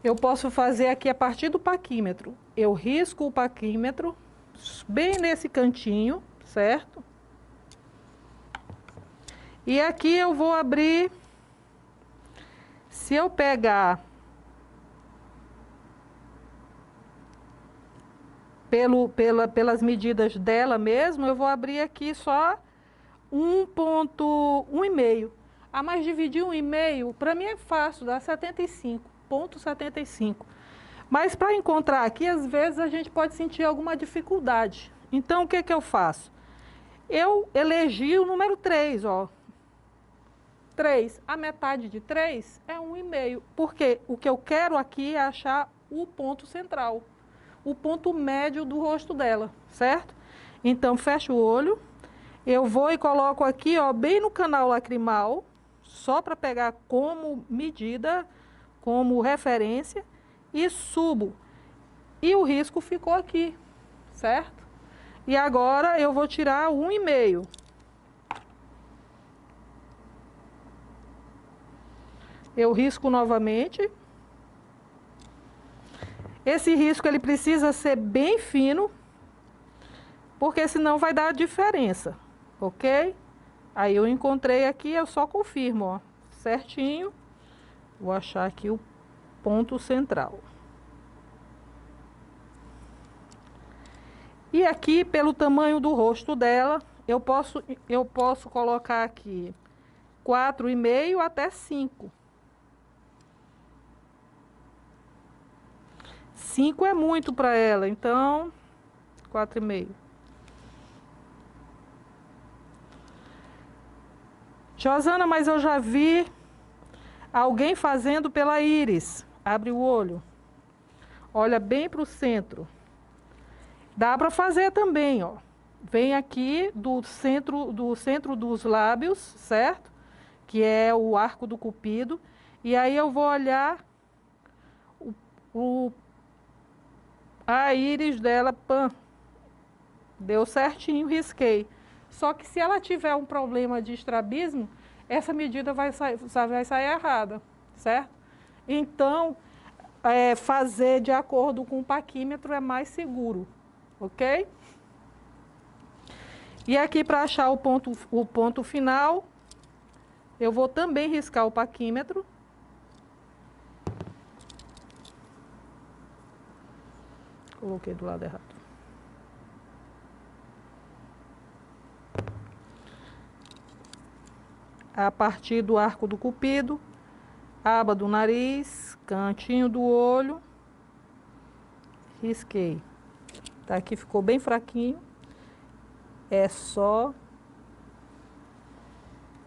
Eu posso fazer aqui a partir do paquímetro. Eu risco o paquímetro bem nesse cantinho, certo? E aqui eu vou abrir, se eu pegar pelas medidas dela mesmo, eu vou abrir aqui só 1,5. Ah, mas dividir 1,5, para mim é fácil, dá 75,75. Mas para encontrar aqui, às vezes a gente pode sentir alguma dificuldade. Então, o que que eu faço? Eu elegi o número 3, ó. 3. A metade de 3 é 1,5. Porque o que eu quero aqui é achar o ponto central, o ponto médio do rosto dela, certo? Então, fecho o olho. Eu vou e coloco aqui, ó, bem no canal lacrimal, só para pegar como medida, como referência, e subo. E o risco ficou aqui, certo? E agora eu vou tirar 1,5. Eu risco novamente. Esse risco ele precisa ser bem fino, porque senão vai dar diferença, ok? Aí eu encontrei aqui, eu só confirmo, ó, certinho. Vou achar aqui o ponto central. E aqui, pelo tamanho do rosto dela, eu posso colocar aqui 4,5 até 5. 5 é muito para ela, então 4,5. Josana, mas eu já vi alguém fazendo pela íris. Abre o olho. Olha bem para o centro. Dá para fazer também, ó. Vem aqui do centro dos lábios, certo? Que é o arco do cupido. E aí eu vou olhar a íris dela, pã. Deu certinho, risquei. Só que se ela tiver um problema de estrabismo, essa medida vai sair errada, certo? Então, fazer de acordo com o paquímetro é mais seguro, ok? E aqui, para achar o ponto final, eu vou também riscar o paquímetro. Coloquei do lado errado. A partir do arco do cupido, aba do nariz, cantinho do olho, risquei. Tá, aqui ficou bem fraquinho. É só,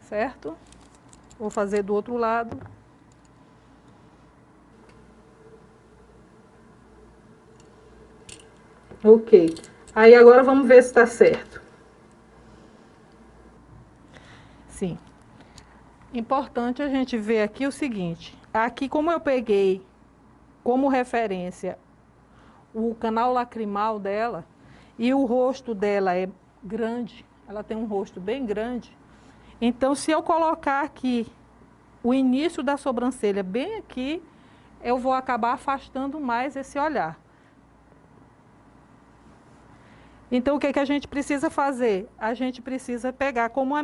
certo? Vou fazer do outro lado. Ok. Aí agora vamos ver se está certo. Sim. Importante a gente ver aqui o seguinte. Aqui, como eu peguei como referência o canal lacrimal dela e o rosto dela é grande, ela tem um rosto bem grande. Então, se eu colocar aqui o início da sobrancelha bem aqui, eu vou acabar afastando mais esse olhar. Então, o que a gente precisa fazer? A gente precisa pegar como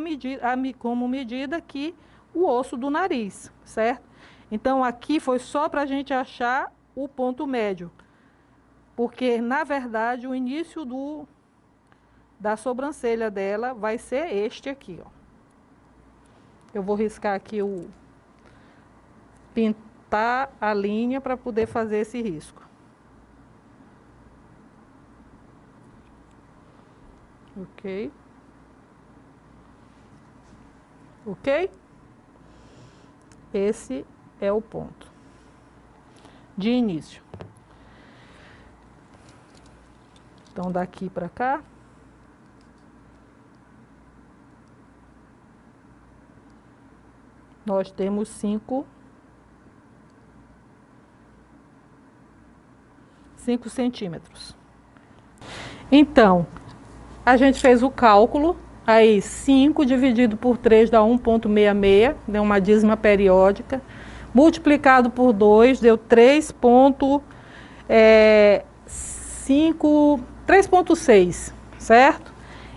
medida aqui o osso do nariz, certo? Então, aqui foi só para a gente achar o ponto médio. Porque, na verdade, o início da sobrancelha dela vai ser este aqui, ó. Eu vou riscar aqui pintar a linha para poder fazer esse risco. Ok. Ok? Esse é o ponto de início. Então, daqui para cá. Nós temos 5 centímetros. Então, a gente fez o cálculo, aí 5 dividido por 3 dá 1,66, deu uma dízima periódica, multiplicado por 2 deu 3,6, certo?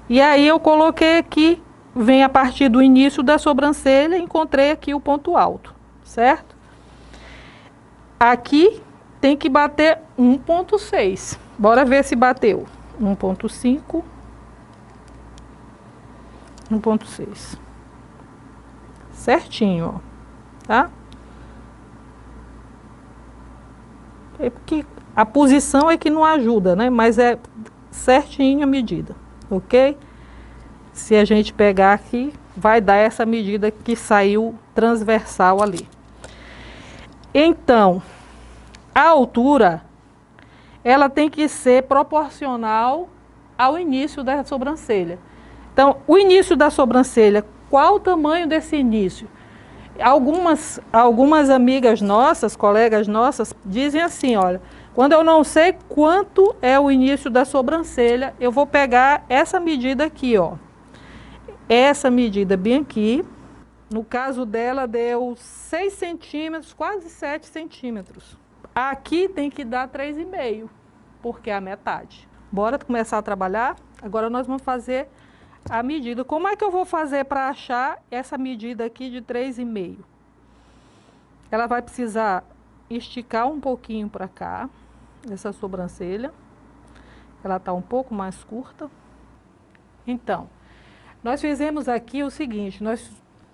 E aí eu coloquei aqui, vem a partir do início da sobrancelha, encontrei aqui o ponto alto, certo? Aqui tem que bater 1,6. Bora ver se bateu. 1,5. 1,6. Certinho, ó. Tá? É porque a posição é que não ajuda, né? Mas é certinho a medida, ok? Se a gente pegar aqui, vai dar essa medida que saiu transversal ali. Então, a altura, ela tem que ser proporcional ao início da sobrancelha. Então, o início da sobrancelha, qual o tamanho desse início? Algumas amigas nossas, colegas nossas, dizem assim, olha, quando eu não sei quanto é o início da sobrancelha, eu vou pegar essa medida aqui, ó. Essa medida bem aqui, no caso dela deu 6 centímetros, quase 7 centímetros. Aqui tem que dar 3,5, porque é a metade. Bora começar a trabalhar? Agora nós vamos fazer a medida. Como é que eu vou fazer para achar essa medida aqui de 3,5? Ela vai precisar esticar um pouquinho para cá, essa sobrancelha. Ela está um pouco mais curta. Então, nós fizemos aqui o seguinte, nós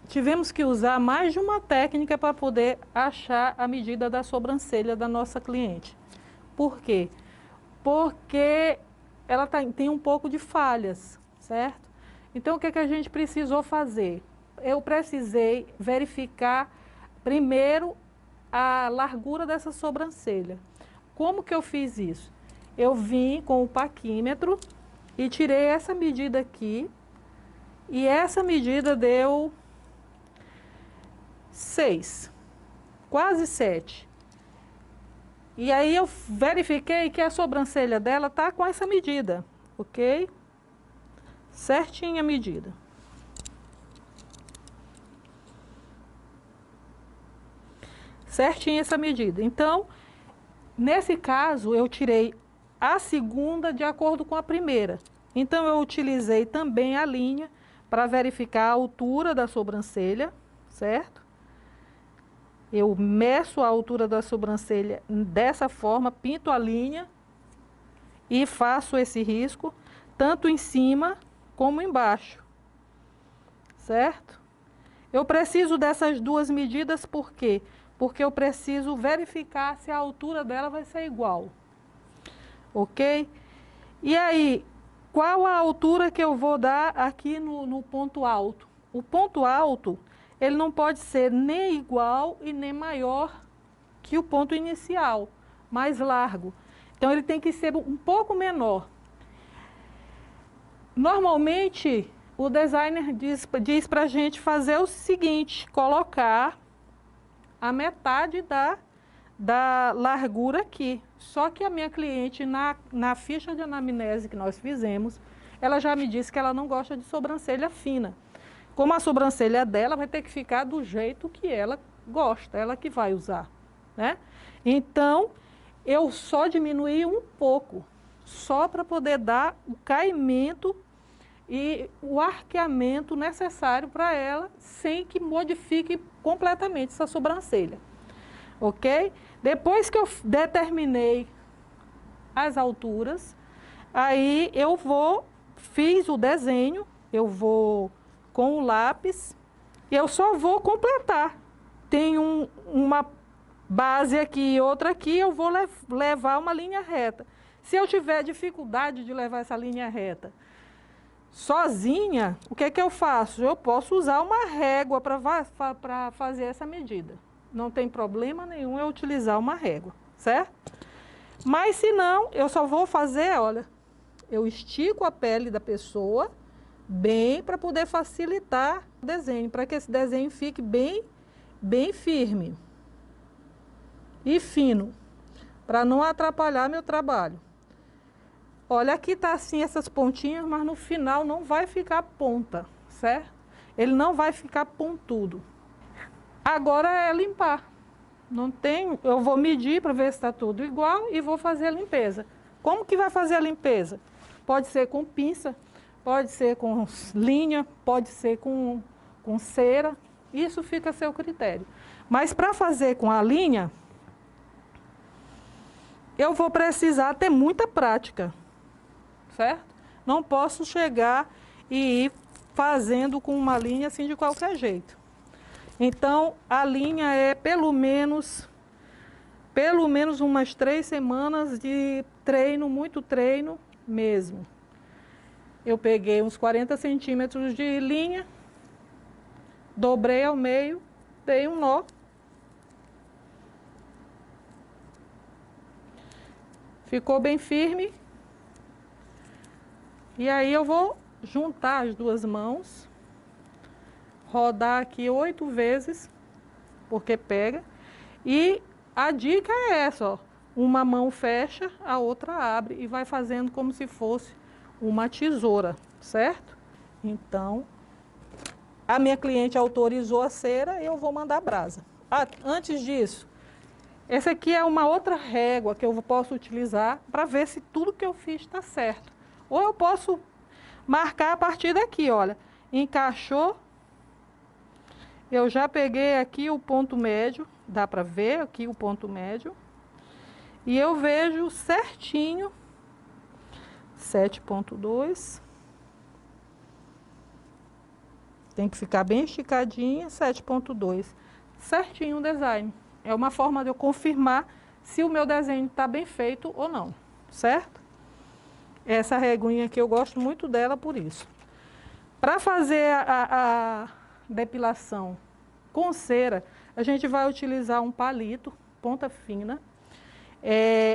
tivemos que usar mais de uma técnica para poder achar a medida da sobrancelha da nossa cliente. Por quê? Porque ela tem um pouco de falhas, certo? Então, o que a gente precisou fazer? Eu precisei verificar primeiro a largura dessa sobrancelha. Como que eu fiz isso? Eu vim com o paquímetro e tirei essa medida aqui, e essa medida deu 6, quase 7. E aí eu verifiquei que a sobrancelha dela tá com essa medida, ok? Certinha a medida. Certinha essa medida. Então, nesse caso, eu tirei a segunda de acordo com a primeira. Então, eu utilizei também a linha para verificar a altura da sobrancelha, certo? Eu meço a altura da sobrancelha dessa forma, pinto a linha e faço esse risco, tanto em cima como embaixo, certo? Eu preciso dessas duas medidas, por quê? Porque eu preciso verificar se a altura dela vai ser igual, ok? E aí, qual a altura que eu vou dar aqui no ponto alto? O ponto alto, ele não pode ser nem igual e nem maior que o ponto inicial, mais largo. Então, ele tem que ser um pouco menor. Normalmente, o designer diz para a gente fazer o seguinte, colocar a metade da largura aqui. Só que a minha cliente, na ficha de anamnese que nós fizemos, ela já me disse que ela não gosta de sobrancelha fina. Como a sobrancelha dela vai ter que ficar do jeito que ela gosta, ela que vai usar, né? Então, eu só diminuí um pouco, só para poder dar o caimento e o arqueamento necessário para ela, sem que modifique completamente essa sobrancelha, ok? Depois que eu determinei as alturas, aí eu fiz o desenho, eu vou com o lápis, e eu só vou completar. Tem uma base aqui e outra aqui, eu vou levar uma linha reta. Se eu tiver dificuldade de levar essa linha reta sozinha, o que que eu faço? Eu posso usar uma régua para fazer essa medida. Não tem problema nenhum eu utilizar uma régua, certo? Mas se não, eu só vou fazer, olha, eu estico a pele da pessoa bem para poder facilitar o desenho, para que esse desenho fique bem firme e fino, para não atrapalhar meu trabalho. Olha, aqui está assim essas pontinhas, mas no final não vai ficar ponta, certo? Ele não vai ficar pontudo. Agora é limpar. Não tem, eu vou medir para ver se está tudo igual e vou fazer a limpeza. Como que vai fazer a limpeza? Pode ser com pinça, pode ser com linha, pode ser com cera. Isso fica a seu critério. Mas para fazer com a linha, eu vou precisar ter muita prática, certo? Não posso chegar e ir fazendo com uma linha assim de qualquer jeito. Então, a linha é pelo menos umas 3 semanas de treino, muito treino mesmo. Eu peguei uns 40 centímetros de linha, dobrei ao meio, dei um nó. Ficou bem firme. E aí eu vou juntar as duas mãos, rodar aqui 8 vezes, porque pega. E a dica é essa, ó. Uma mão fecha, a outra abre e vai fazendo como se fosse uma tesoura, certo? Então, a minha cliente autorizou a cera e eu vou mandar brasa. Antes disso, essa aqui é uma outra régua que eu posso utilizar para ver se tudo que eu fiz está certo. Ou eu posso marcar a partir daqui, olha. Encaixou. Eu já peguei aqui o ponto médio, dá para ver aqui o ponto médio. E eu vejo certinho 7,2. Tem que ficar bem esticadinha, 7,2. Certinho o design. É uma forma de eu confirmar se o meu desenho está bem feito ou não, certo? Essa reguinha aqui eu gosto muito dela por isso. Para fazer a depilação com cera, a gente vai utilizar um palito, ponta fina.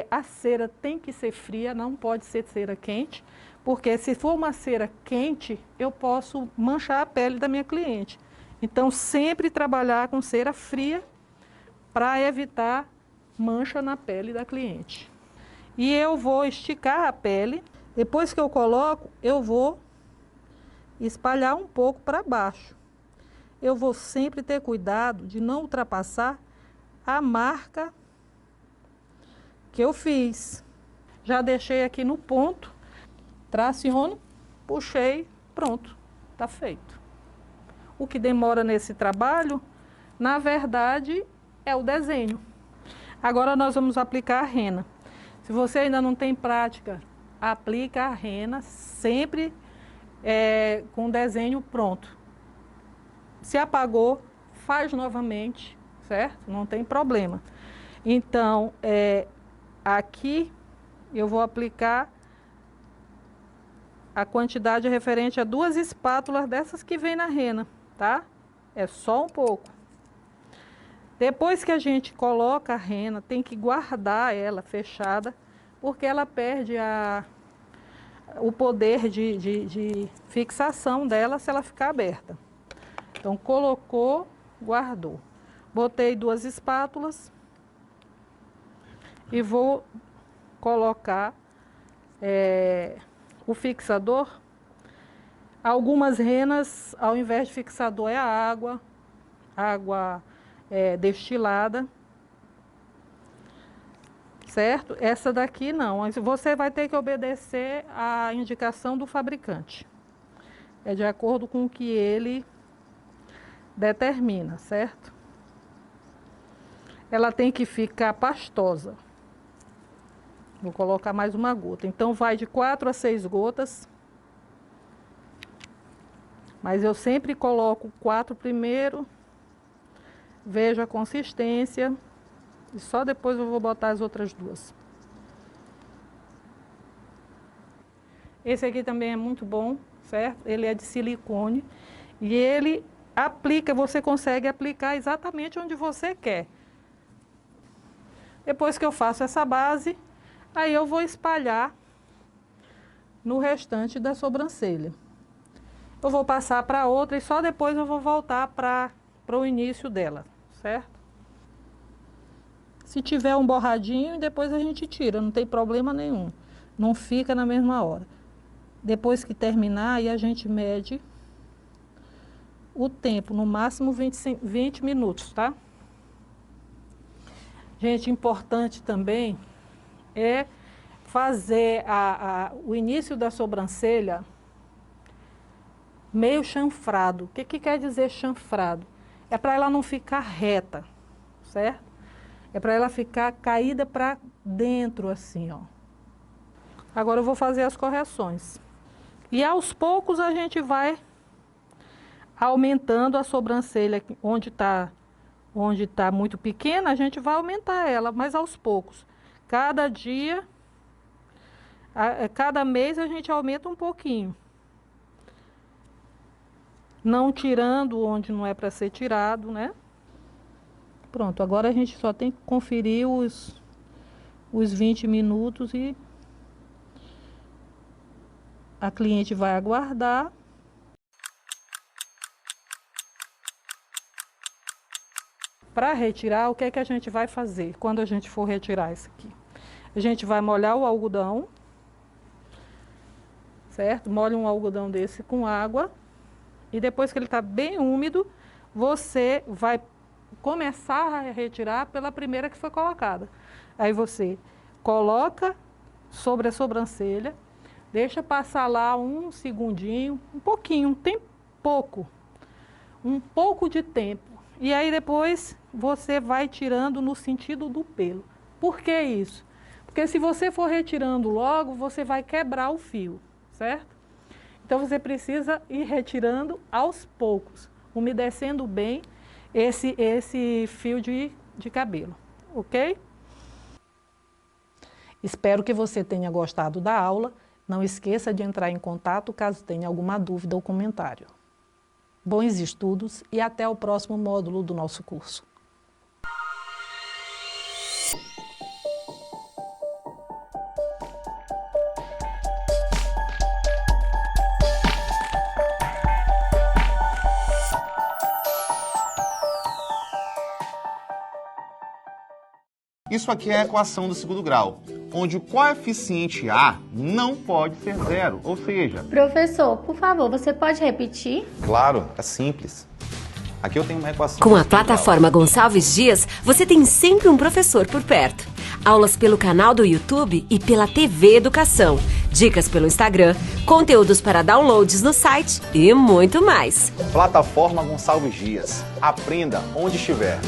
A cera tem que ser fria, não pode ser cera quente, porque se for uma cera quente, eu posso manchar a pele da minha cliente. Então, sempre trabalhar com cera fria para evitar mancha na pele da cliente. E eu vou esticar a pele. Depois que eu coloco, eu vou espalhar um pouco para baixo. Eu vou sempre ter cuidado de não ultrapassar a marca que eu fiz. Já deixei aqui no ponto, traciono, puxei, pronto, tá feito. O que demora nesse trabalho, na verdade, é o desenho. Agora nós vamos aplicar a rena. Se você ainda não tem prática, aplica a rena sempre com o desenho pronto. Se apagou, faz novamente, certo? Não tem problema. Então, aqui eu vou aplicar a quantidade referente a 2 espátulas dessas que vem na rena, tá? É só um pouco. Depois que a gente coloca a rena, tem que guardar ela fechada, porque ela perde o poder de fixação dela se ela ficar aberta. Então, colocou, guardou. Botei 2 espátulas e vou colocar o fixador. Algumas renas, ao invés de fixador, é a água destilada, certo? Essa daqui não, você vai ter que obedecer à indicação do fabricante. É de acordo com o que ele determina, certo? Ela tem que ficar pastosa. Vou colocar mais uma gota. Então, vai de 4 a 6 gotas. Mas eu sempre coloco 4 primeiro. Vejo a consistência. E só depois eu vou botar as outras 2. Esse aqui também é muito bom, certo? Ele é de silicone. E ele aplica, você consegue aplicar exatamente onde você quer. Depois que eu faço essa base, aí eu vou espalhar no restante da sobrancelha. Eu vou passar para outra e só depois eu vou voltar para o início dela, certo? Se tiver um borradinho, depois a gente tira, não tem problema nenhum. Não fica na mesma hora. Depois que terminar, aí a gente mede o tempo, no máximo 20 minutos, tá? Gente, importante também é fazer o início da sobrancelha meio chanfrado. O que quer dizer chanfrado? É para ela não ficar reta, certo? É para ela ficar caída para dentro, assim, ó. Agora eu vou fazer as correções. E aos poucos a gente vai aumentando a sobrancelha, onde tá muito pequena, a gente vai aumentar ela, mas aos poucos. Cada dia, cada mês a gente aumenta um pouquinho. Não tirando onde não é para ser tirado, né? Pronto, agora a gente só tem que conferir os 20 minutos e a cliente vai aguardar. Para retirar, o que é que a gente vai fazer quando a gente for retirar isso aqui? A gente vai molhar o algodão, certo? Molha um algodão desse com água e depois que ele está bem úmido, você vai começar a retirar pela primeira que foi colocada. Aí você coloca sobre a sobrancelha, Deixa passar lá um segundinho, um pouquinho, um pouco de tempo. E aí depois você vai tirando no sentido do pelo. Por que isso? Porque se você for retirando logo, você vai quebrar o fio, certo? Então você precisa ir retirando aos poucos, umedecendo bem esse fio de cabelo, ok? Espero que você tenha gostado da aula. Não esqueça de entrar em contato caso tenha alguma dúvida ou comentário. Bons estudos e até o próximo módulo do nosso curso. Isso aqui é a equação do segundo grau, onde o coeficiente A não pode ser zero, ou seja... Professor, por favor, você pode repetir? Claro, é simples. Aqui eu tenho uma equação... Com a plataforma Gonçalves Dias, você tem sempre um professor por perto. Aulas pelo canal do YouTube e pela TV Educação. Dicas pelo Instagram, conteúdos para downloads no site e muito mais. Plataforma Gonçalves Dias. Aprenda onde estiver.